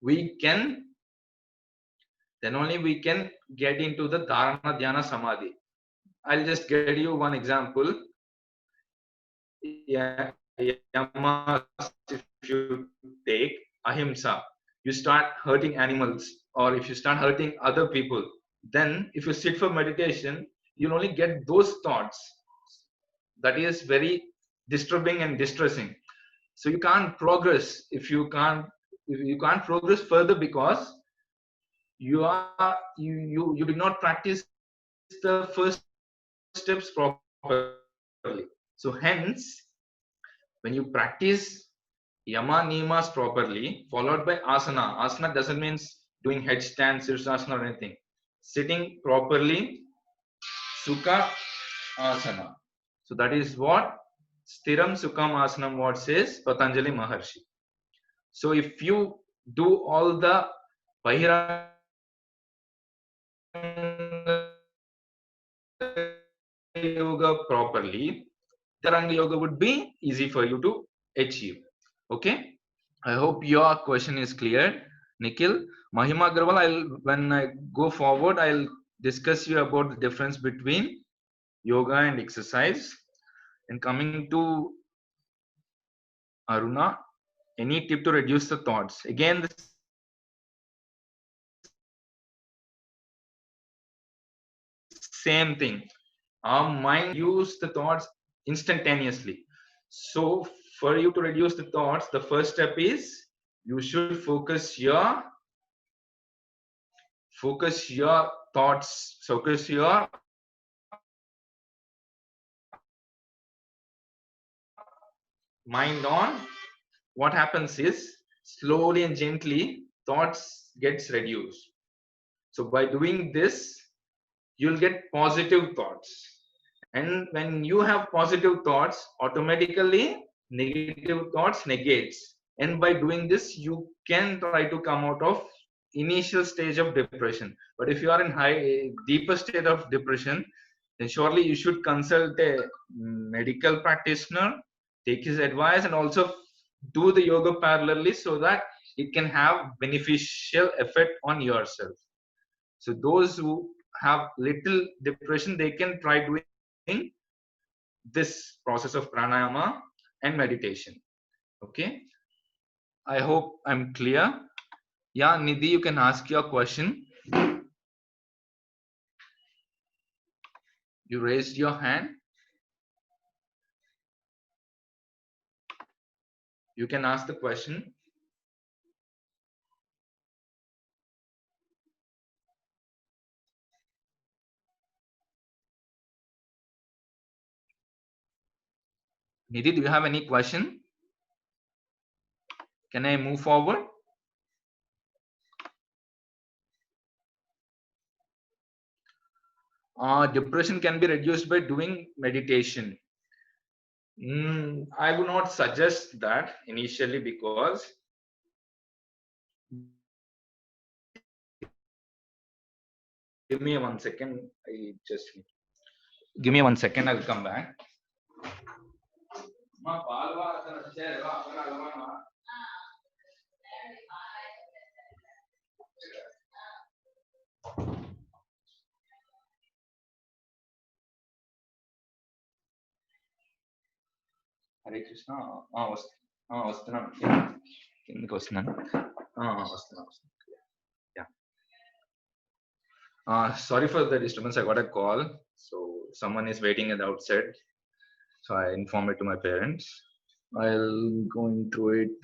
we can then only we can get into the Dharana Dhyana Samadhi. I'll just get you one example. Yeah, Yamas, if you take ahimsa, you start hurting animals, or if you start hurting other people, then if you sit for meditation, you'll only get those thoughts. That is very disturbing and distressing. So you can't progress if you can't progress further, because you did not practice the first steps properly. So hence, when you practice yama niyamas properly, followed by asana doesn't mean doing headstand, sirsasana or anything. Sitting properly, sukha asana. So that is what stiram sukham asanam what says Patanjali Maharshi. So if you do all the Bahiranga yoga properly, Taranga yoga would be easy for you to achieve. Okay, I hope your question is clear, Nikhil. Mahima Agrawal, when I go forward, I'll discuss you about the difference between yoga and exercise. And coming to Aruna, any tip to reduce the thoughts? Again, the same thing. Our mind use the thoughts instantaneously. So for you to reduce the thoughts, the first step is you should focus your thoughts, focus your mind on what happens is, slowly and gently thoughts gets reduced. So by doing this, you'll get positive thoughts, and when you have positive thoughts, automatically negative thoughts negates, and by doing this you can try to come out of initial stage of depression. But if you are in deeper state of depression, then surely you should consult a medical practitioner, take his advice, and also do the yoga parallelly, so that it can have beneficial effect on yourself. So those who have little depression, they can try doing this process of pranayama and meditation. Okay, I hope I'm clear. Yeah, Nidhi, you can ask your question. You raised your hand. You can ask the question. Nidhi, do you have any question? Can I move forward? Depression can be reduced by doing meditation. I would not suggest that initially because give me 1 second. Give me 1 second. I'll come back. Hare Krishna వస్తున్నాను కిందకి వస్తున్నాను వస్తున్నాను yeah sorry for the disturbance. I got a call, so someone is waiting at the outside, so I informed it to my parents. I'll go into it.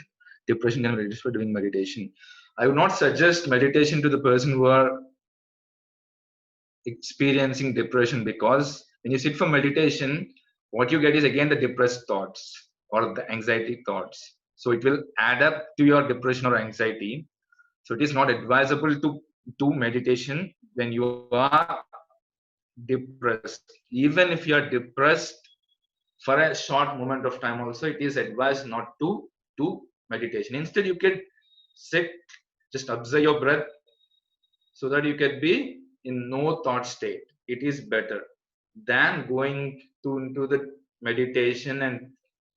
Depression can be reduced by doing meditation. I would not suggest meditation to the person who are experiencing depression, because when you sit for meditation, what you get is again the depressed thoughts or the anxiety thoughts, so it will add up to your depression or anxiety. So it is not advisable to do meditation when you are depressed. Even if you are depressed for a short moment of time also, it is advised not to do meditation. Instead, you can sit, just observe your breath, so that you can be in no thought state. It is better than going into the meditation and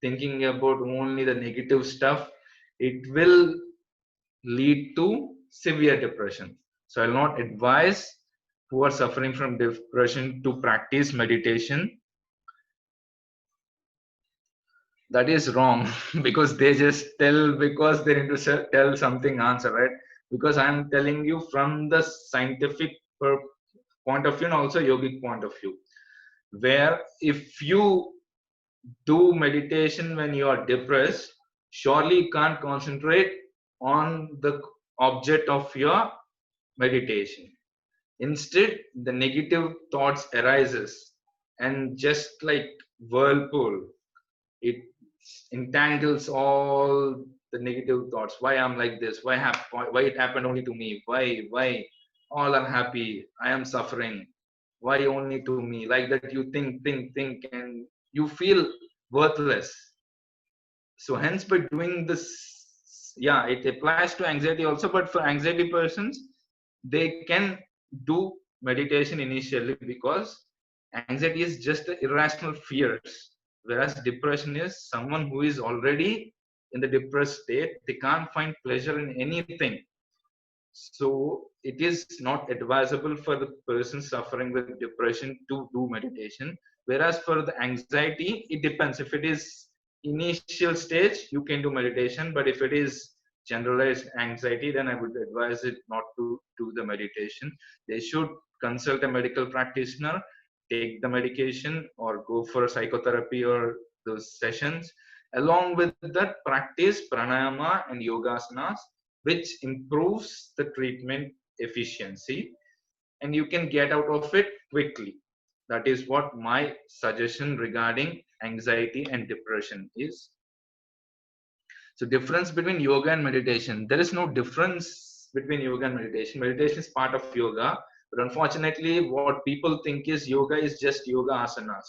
thinking about only the negative stuff. It will lead to severe depression. So I'll not advise who are suffering from depression to practice meditation. That is wrong because they just tell, because they need to tell something answer, right? Because I'm telling you from the scientific point of view and also yogic point of view, where if you do meditation when you are depressed, surely you can't concentrate on the object of your meditation. Instead, the negative thoughts arises, and just like whirlpool, it entangles all the negative thoughts. Why I'm like this? Why it happened only to me? Why all are happy? I am suffering. Why only to me? Like that, you think, and you feel worthless. So hence, by doing this, yeah, it applies to anxiety also, but for anxiety persons, they can do meditation initially, because anxiety is just the irrational fears, whereas depression is someone who is already in the depressed state. They can't find pleasure in anything. So it is not advisable for the person suffering with depression to do meditation. Whereas for the anxiety, it depends. If it is initial stage, you can do meditation. But if it is generalized anxiety, then I would advise it not to do the meditation. They should consult a medical practitioner, take the medication, or go for psychotherapy or those sessions. Along with that, practice pranayama and yogasanas, which improves the treatment efficiency, and you can get out of it quickly. That is what my suggestion regarding anxiety and depression is. So difference between yoga and meditation, there is no difference between yoga and meditation. Meditation is part of yoga, but unfortunately what people think is yoga is just yoga asanas,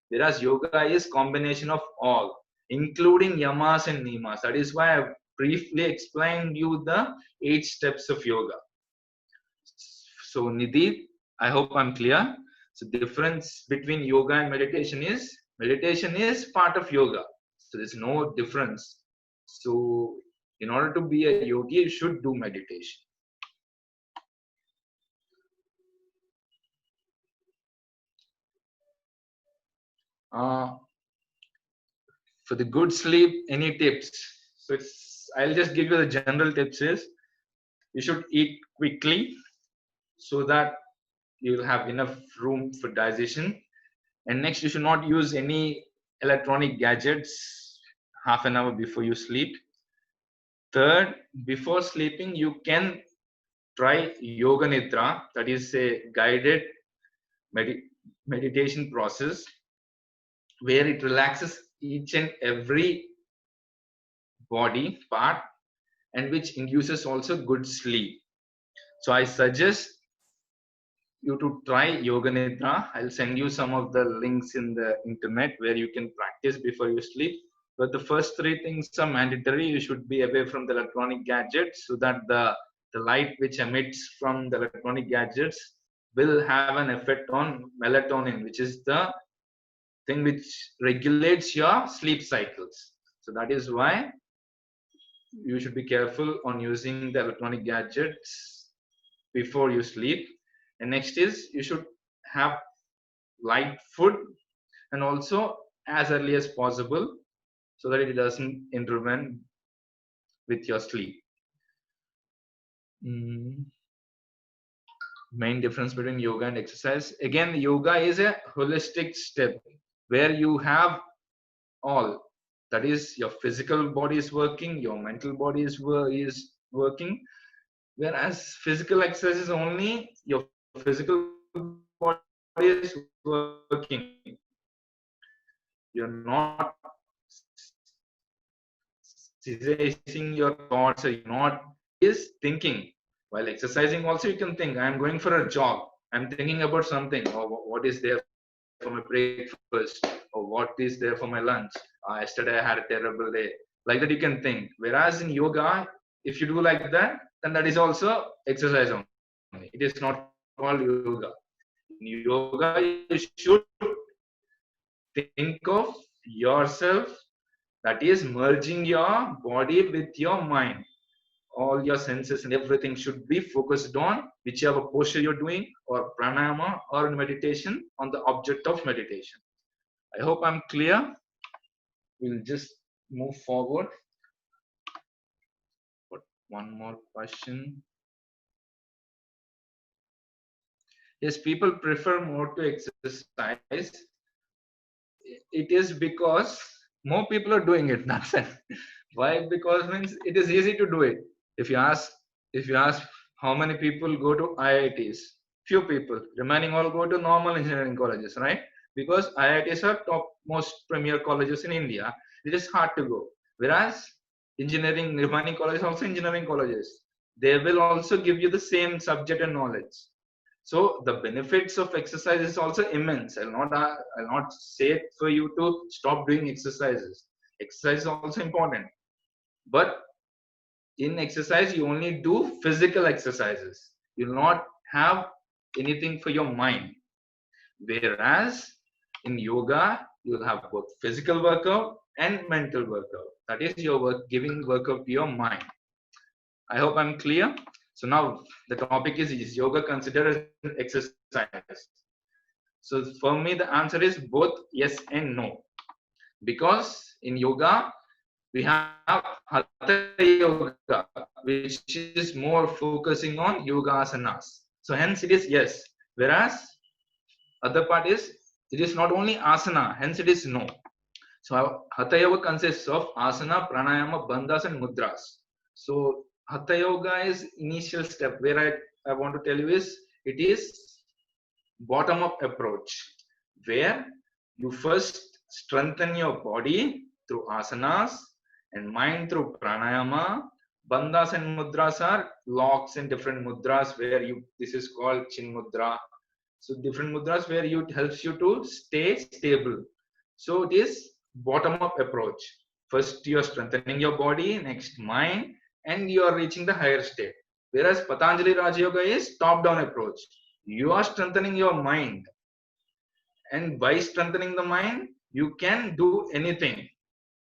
whereas yoga is combination of all, including yamas and niyamas. That is why I briefly explained you the 8 steps of yoga. So Nidhi, I hope I'm clear. So difference between yoga and meditation is part of yoga. So there's no difference. So in order to be a yogi, you should do meditation. For the good sleep, any tips? So I'll just give you the general tips is, you should eat quickly so that you'll have enough room for digestion. And next, you should not use any electronic gadgets half an hour before you sleep. Third, before sleeping, you can try Yoga Nidra, that is a guided meditation process where it relaxes each and every body part, and which induces also good sleep. So I suggest you to try Yoga Nidra. I'll send you some of the links in the internet where you can practice before you sleep. But the first three things are mandatory. You should be away from the electronic gadgets so that the light which emits from the electronic gadgets will have an effect on melatonin, which is the thing which regulates your sleep cycles. So that is why you should be careful on using the electronic gadgets before you sleep. And next is you should have light food, and also as early as possible so that it doesn't intervene with your sleep. Main difference between yoga and exercise. Again, yoga is a holistic step where you have all. That is, your physical body is working, your mental body is working. Whereas physical exercise is only your physical body is working. You're not seizing your thoughts, or you're not is thinking. While exercising also you can think, I'm going for a jog, I'm thinking about something, or what is there for my breakfast, or what is there for my lunch. Yesterday I had a terrible day. Like that you can think. Whereas in yoga, if you do like that, then that is also exercise only. It is not called yoga. In yoga, you should think of yourself, that is merging your body with your mind. All your senses and everything should be focused on whichever posture you're doing, or pranayama, or meditation on the object of meditation. I hope I'm clear. We'll just move forward. But one more question. Yes, people prefer more to exercise. It is because more people are doing it. That's it. Why? Because means it is easy to do it. If you ask how many people go to IITs, few people. Remaining all go to normal engineering colleges, right? Because IITs are top most premier colleges in India. It is hard to go. Whereas engineering remaining colleges also engineering colleges. They will also give you the same subject and knowledge. So the benefits of exercise is also immense. I'll not say for you to stop doing exercises. Exercise is also important, but in exercise you only do physical exercises. You will not have anything for your mind. Whereas in yoga you'll have both physical workout and mental workout. That is your giving workout to your mind. I hope I'm clear. So now the topic is yoga considered as an exercise? So for me, the answer is both yes and no. Because in yoga, we have Hatha Yoga, which is more focusing on yoga asanas. So hence it is yes. Whereas other part is, it is not only asana, hence it is no. So Hatha Yoga consists of asana, pranayama, bandhas and mudras. So Hatha Yoga is initial step. Where I want to tell you is, it is bottom up approach, where you first strengthen your body through asanas and mind through pranayama. Bandhas and mudras are locks and different mudras where this is called chin mudra. So different mudras where it helps you to stay stable. So it is bottom up approach. First you are strengthening your body, next mind, and you are reaching the higher state. Whereas Patanjali Raja Yoga is top down approach. You are strengthening your mind, and by strengthening the mind you can do anything,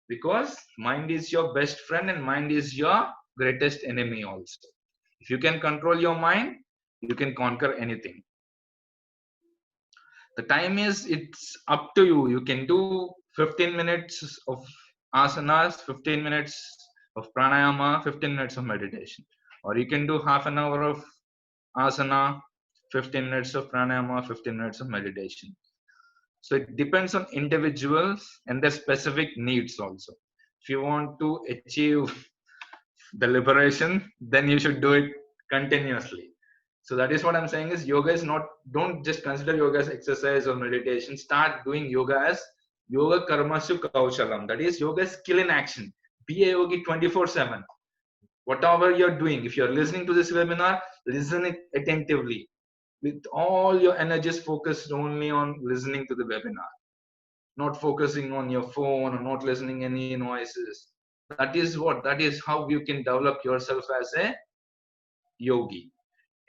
because mind is your best friend and mind is your greatest enemy also. If you can control your mind, you can conquer anything. The time is, it's up to you. You can do 15 minutes of asanas, 15 minutes of pranayama, 15 minutes of meditation, or you can do half an hour of asana, 15 minutes of pranayama, 15 minutes of meditation. So it depends on individuals and their specific needs also. If you want to achieve the liberation, then you should do it continuously. So that is what I'm saying is, yoga is not, don't just consider yoga as exercise or meditation. Start doing yoga as Yoga karmasu kauchalam. That is yoga skill in action. Be a yogi 24/7. Whatever you're doing, if you're listening to this webinar, listen it attentively with all your energies focused only on listening to the webinar, not focusing on your phone or not listening any noises. That is how you can develop yourself as a yogi.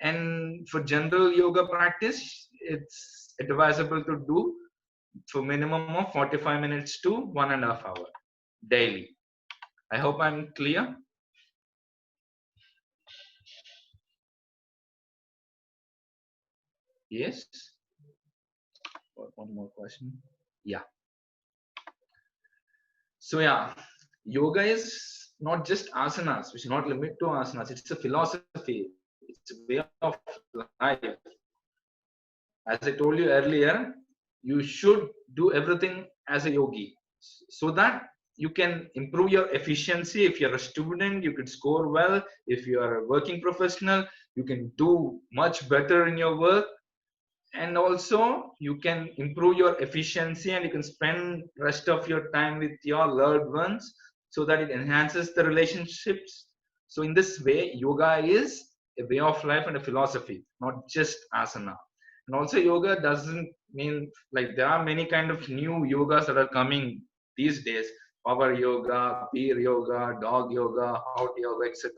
And for general yoga practice, it's advisable to do for minimum of 45 minutes to 1.5 hours daily. I hope I'm clear. Yes. One more question. Yeah. So yeah, yoga is not just asanas. We should not limit to asanas. It's a philosophy. It's a way of life. As I told you earlier, you should do everything as a yogi so that you can improve your efficiency. If you're a student, you could score well. If you are a working professional, you can do much better in your work. And also you can improve your efficiency and you can spend rest of your time with your loved ones so that it enhances the relationships. So in this way, yoga is a way of life and a philosophy, not just asana. And also yoga doesn't mean, like, there are many kind of new yogas that are coming these days: power yoga, peer yoga, dog yoga, hot yoga, etc.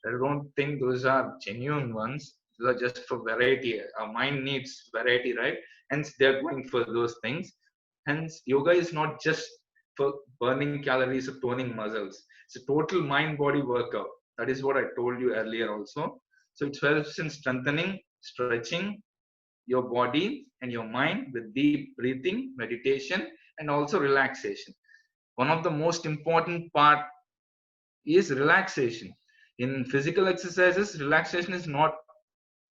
I don't think those are genuine ones. Those are just for variety. Our mind needs variety, right? Hence, they're going for those things. Hence, yoga is not just for burning calories or toning muscles. It's a total mind-body workout. That is what I told you earlier also. So it helps in strengthening, stretching your body and your mind with deep breathing, meditation, and also relaxation. One of the most important part is relaxation. In physical exercises, relaxation is not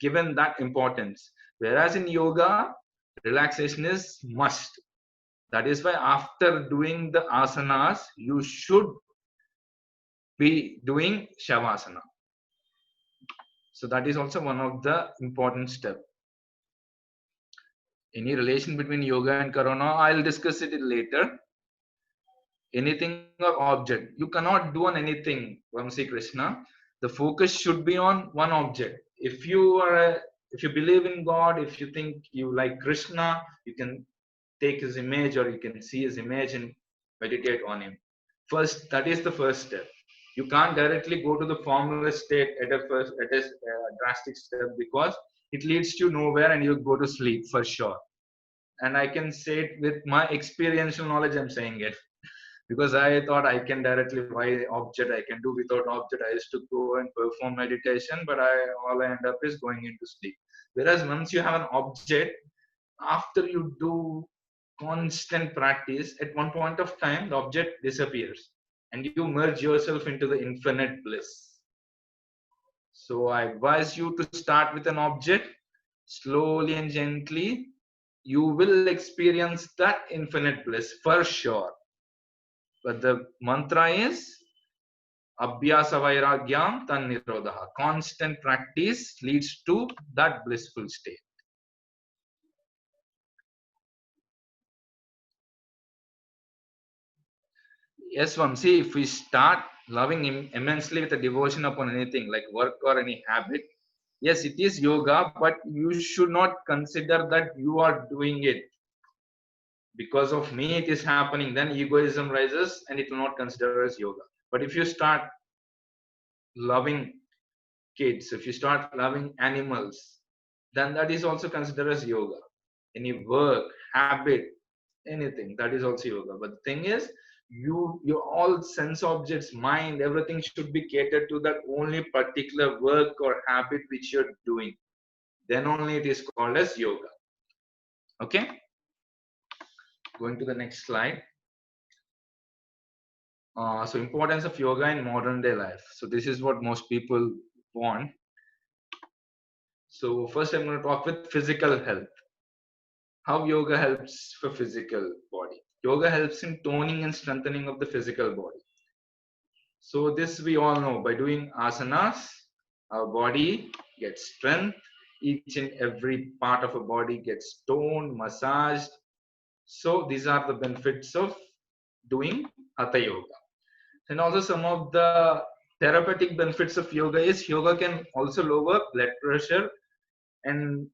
given that importance, whereas in yoga, relaxation is must. That is why after doing the asanas, you should be doing shavasana. So that is also one of the important steps. Any relation between yoga and corona, I'll discuss it later. Anything or object, you cannot do on anything, Vamsi Krishna. The focus should be on one object. If you are if you believe in God, if you think you like Krishna, you can take his image or you can see his image and meditate on him first. That is the first step. You can't directly go to the formless state at a first, at a drastic step, because it leads you nowhere and you go to sleep for sure. And I can say it with my experiential knowledge, I'm saying it, because I thought I can directly buy object, I can do without object. I used to go and perform meditation, but all I end up is going into sleep. Whereas once you have an object, after you do constant practice, at one point of time, the object disappears and you merge yourself into the infinite bliss. So I advise you to start with an object, slowly and gently. You will experience that infinite bliss for sure. But the mantra is Abhyasa Vairagyam Tan Nirodha. Constant practice leads to that blissful state. Yes, Vamsi, if we start loving him immensely with a devotion upon anything like work or any habit, yes, it is yoga, but you should not consider that you are doing it because of me, it is happening. Then egoism rises and it will not consider as yoga. But if you start loving kids, if you start loving animals, then that is also considered as yoga. Any work, habit, anything, that is also yoga. But the thing is, your all sense objects, mind, everything should be catered to that only particular work or habit which you're doing. Then only it is called as yoga. Okay, going to the next slide. So importance of yoga in modern day life. So this is what most people want. So first I'm going to talk with physical health. How yoga helps for physical body. Yoga helps in toning and strengthening of the physical body. So this we all know, by doing asanas, our body gets strength. Each and every part of our body gets toned, massaged. So these are the benefits of doing hatha yoga. And also some of the therapeutic benefits of yoga is yoga can also lower blood pressure. And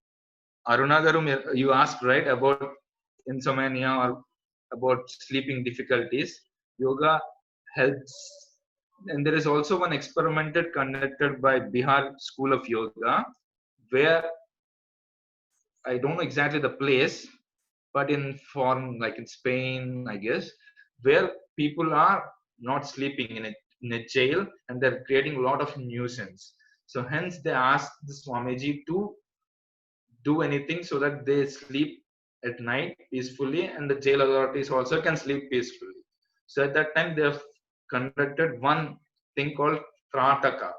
Aruna garu, you asked right about insomnia or about sleeping difficulties. Yoga helps. And there is also one experimented conducted by Bihar School of Yoga, where I don't know exactly the place, but in foreign, like in Spain, I guess, where people are not sleeping in a jail and they're creating a lot of nuisance. So hence they asked the Swamiji to do anything so that they sleep at night peacefully and the jail authorities also can sleep peacefully. So at that time they have conducted one thing called Trataka.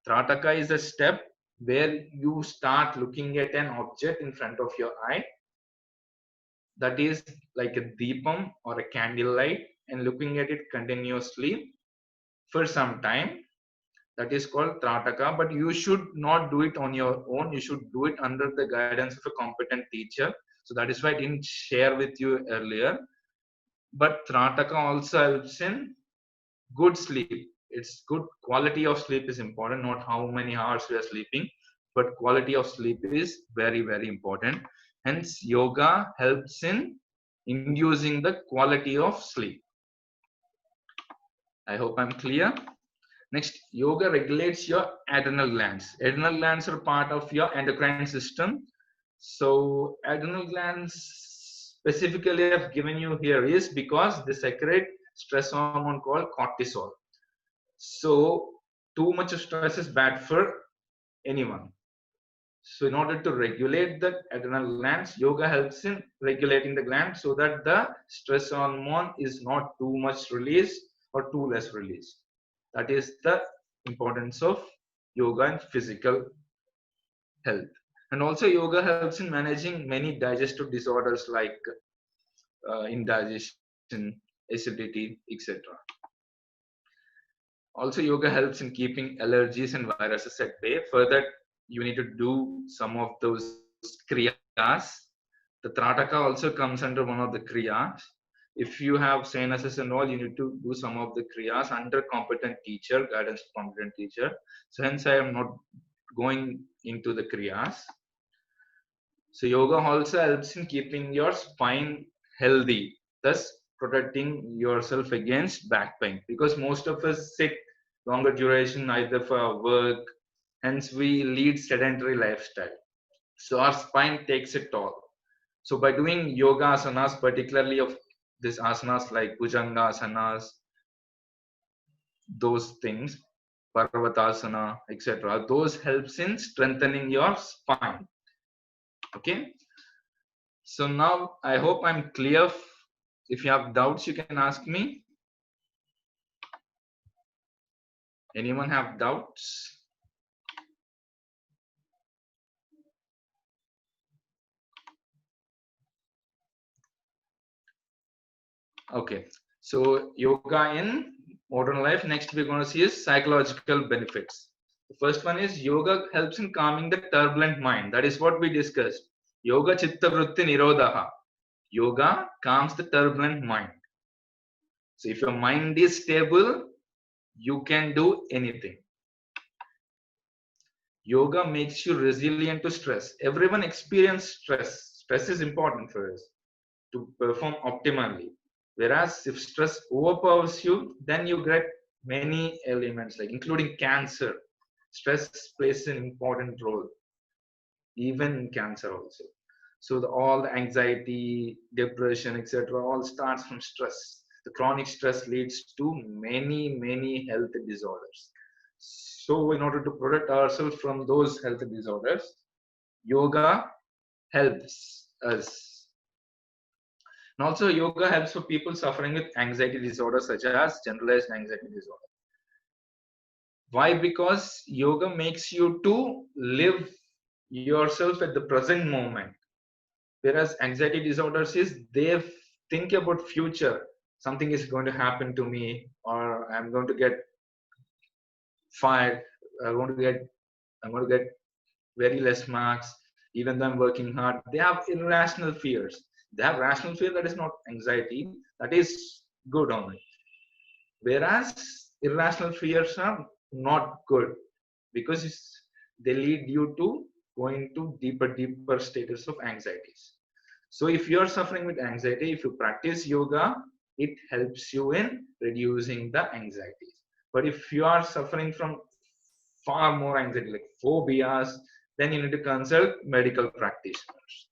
Trataka is a step where you start looking at an object in front of your eye, that is like a deepam or a candle light, and looking at it continuously for some time. That is called Trataka, but you should not do it on your own. You should do it under the guidance of a competent teacher. So that is why I didn't share with you earlier. But Trataka also helps in good sleep. It's good quality of sleep is important, not how many hours we are sleeping, but quality of sleep is very, very important. Hence, yoga helps in inducing the quality of sleep. I hope I'm clear. Next, yoga regulates your adrenal glands. Adrenal glands are part of your endocrine system. So, adrenal glands specifically I've given you here is because they secrete stress hormone called cortisol. So, too much of stress is bad for anyone. So, in order to regulate the adrenal glands, yoga helps in regulating the glands so that the stress hormone is not too much released or too less released. That is the importance of yoga and physical health. And also, yoga helps in managing many digestive disorders like indigestion, acidity, etc. Also, yoga helps in keeping allergies and viruses at bay. For that, you need to do some of those kriyas. The Trataka also comes under one of the kriyas. If you have sinuses and all, you need to do some of the kriyas under competent teacher, guidance competent teacher. So hence I am not going into the kriyas. So yoga also helps in keeping your spine healthy, thus protecting yourself against back pain. Because most of us sit longer duration either for our work, hence we lead sedentary lifestyle. So our spine takes a toll. So by doing yoga asanas, particularly of this asanas like Bhujanga asanas, those things, Parvatasana, etc., those helps in strengthening your spine. Okay. So now I hope I'm clear. If you have doubts, you can ask me. Anyone have doubts? Okay. So yoga in modern life. Next we're going to see is psychological benefits. The first one is yoga helps in calming the turbulent mind. That is what we discussed. Yoga chitta vritti nirodha. Yoga calms the turbulent mind. So if your mind is stable, you can do anything. Yoga makes you resilient to stress. Everyone experiences stress. Stress is important for us to perform optimally. Whereas if stress overpowers you, then you get many elements, like including cancer. Stress plays an important role, even in cancer also. So all the anxiety, depression, etc., all starts from stress. The chronic stress leads to many health disorders. So in order to protect ourselves from those health disorders, yoga helps us. And also yoga helps for people suffering with anxiety disorders such as generalized anxiety disorder. Why? Because yoga makes you to live yourself at the present moment. Whereas anxiety disorders is they think about future. Something is going to happen to me, or I'm going to get fired. I'm going to get I'm going to get very less marks, even though I'm working hard. They have irrational fears. They have rational fear, that is not anxiety, that is good only. Whereas irrational fears are not good because they lead you to going to deeper status of anxieties. So if you are suffering with anxiety, if you practice yoga, it helps you in reducing the anxieties. But if you are suffering from far more anxiety, like phobias, then you need to consult medical practitioners.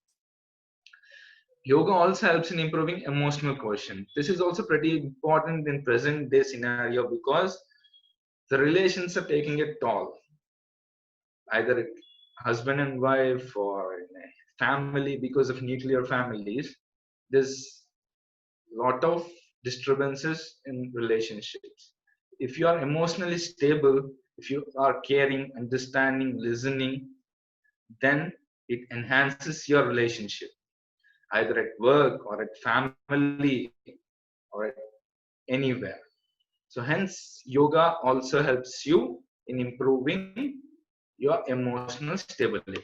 Yoga also helps in improving emotional quotient. This is also pretty important in present day scenario because the relations are taking a toll. Either husband and wife or in a family, because of nuclear families, there's lot of disturbances in relationships. If you are emotionally stable, if you are caring, understanding, listening, then it enhances your relationship, either at work or at family or at anywhere. So hence yoga also helps you in improving your emotional stability.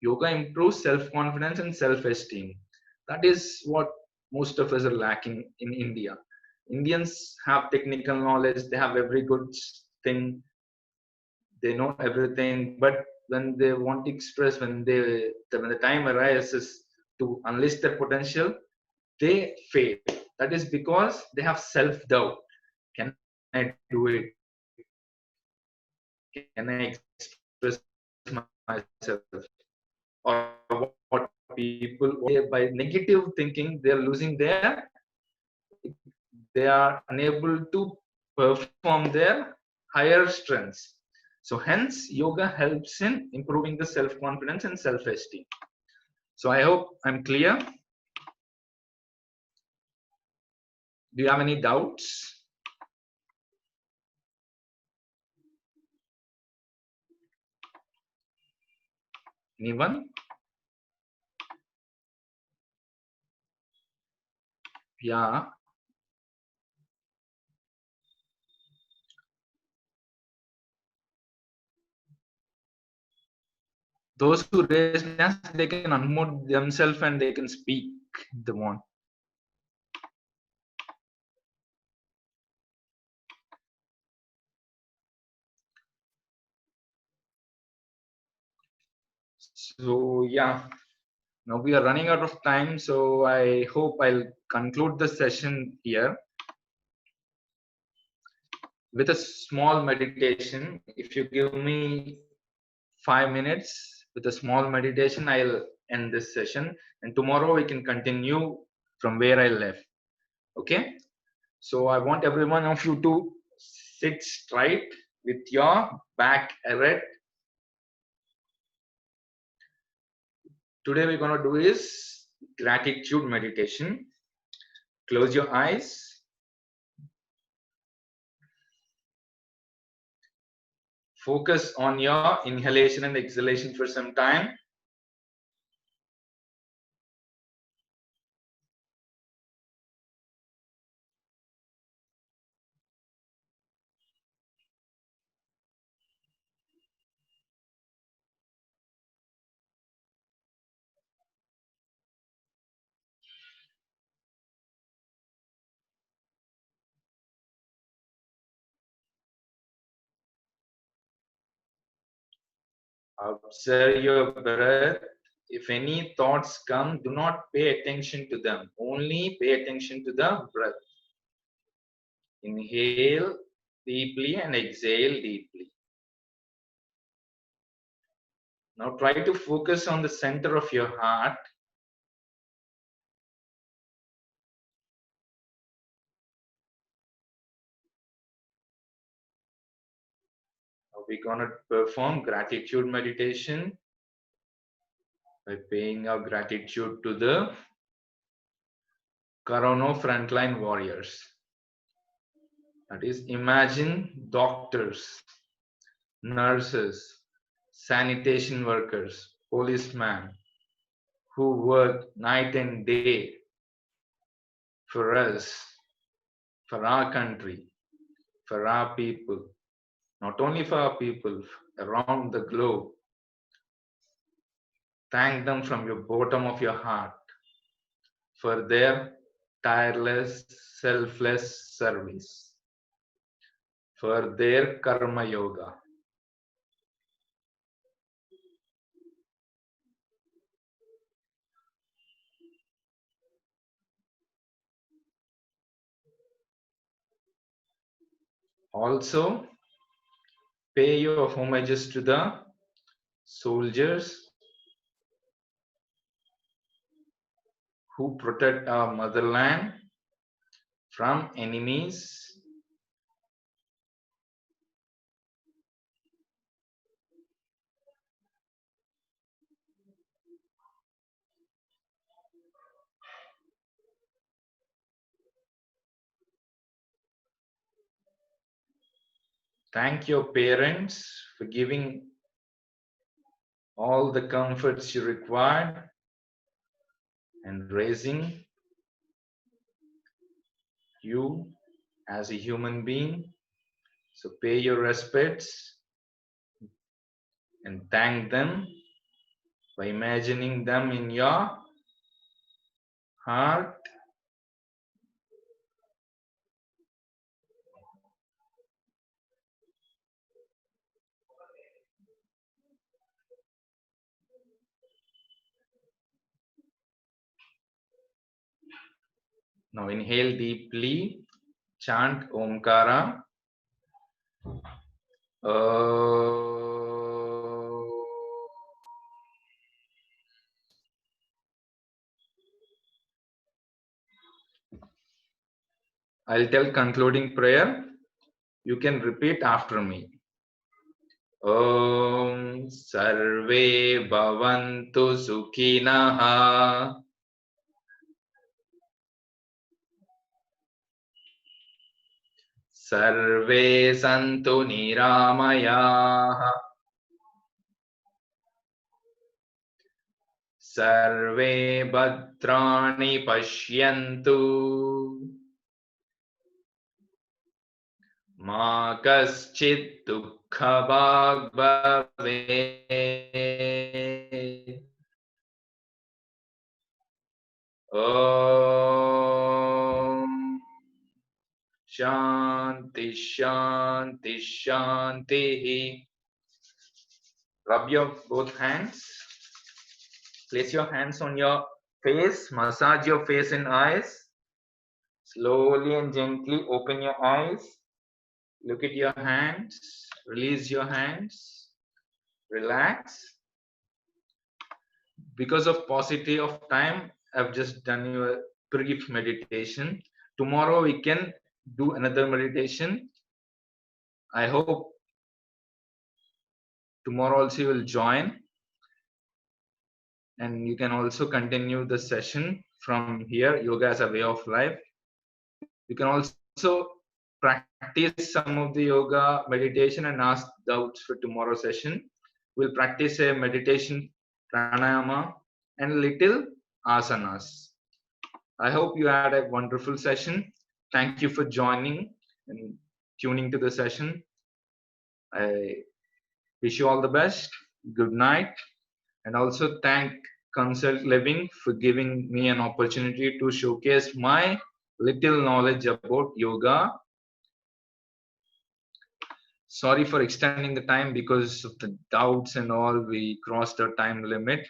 Yoga improves self-confidence and self-esteem. That is what most of us are lacking in India. Indians have technical knowledge, they have every good thing, they know everything, but when they want to express, when the time arises to unleash their potential, they fail. That is because they have self-doubt. Can I do it? Can I express myself? Or what people, by negative thinking, they are losing they are unable to perform their higher strengths. So hence yoga helps in improving the self-confidence and self-esteem. So I hope I'm clear. Do you have any doubts? Anyone? Yeah. Those who raise hands, they can unmute themselves and they can speak if they want. So yeah, now we are running out of time, so I hope I'll conclude the session here with a small meditation. If you give me 5 minutes with a small meditation, I'll end this session, and tomorrow we can continue from where I left. Okay? So I want every one of you to sit straight with your back erect. Today we're going to do is gratitude meditation. Close your eyes. Focus on your inhalation and exhalation for some time. Observe your breath. If any thoughts come, do not pay attention to them. Only pay attention to the breath. Inhale deeply and exhale deeply. Now try to focus on the center of your heart. Now we're going to perform gratitude meditation by paying our gratitude to the Corona frontline warriors. That is, imagine doctors, nurses, sanitation workers, policemen who work night and day for us, for our country, for our people, not only for our people, around the globe. Thank them from your bottom of your heart. for their tireless, selfless service, for their karma yoga. Also, pay your homages to the soldiers who protect our motherland from enemies. Thank your parents for giving all the comforts you required and raising you as a human being. So pay your respects and thank them by imagining them in your heart. Now inhale deeply, chant Omkara. I'll tell concluding prayer. You can repeat after me. Om Sarve Bhavantu Sukhinaha. Sarve Santu Niramayaha. Sarve Bhadrani Pashyantu. Ma kaschid dukkha bhag bhave. Om Shanti Shanti Shanti. Rub your both hands. Place your hands on your face. Massage your face and eyes. Slowly and gently open your eyes. Look at your hands. Release your hands. Relax. Because of paucity of time, I've just done you a brief meditation. Tomorrow we can do another meditation. I hope tomorrow also you will join. And you can also continue the session from here, yoga as a way of life. You can also practice some of the yoga meditation and ask doubts for tomorrow's session. We'll practice a meditation, pranayama, and little asanas. I hope you had a wonderful session. Thank you for joining and tuning to the session. I wish you all the best. Good night. And also thank Consult Living for giving me an opportunity to showcase my little knowledge about yoga. Sorry for extending the time because of the doubts and all. We crossed our time limit.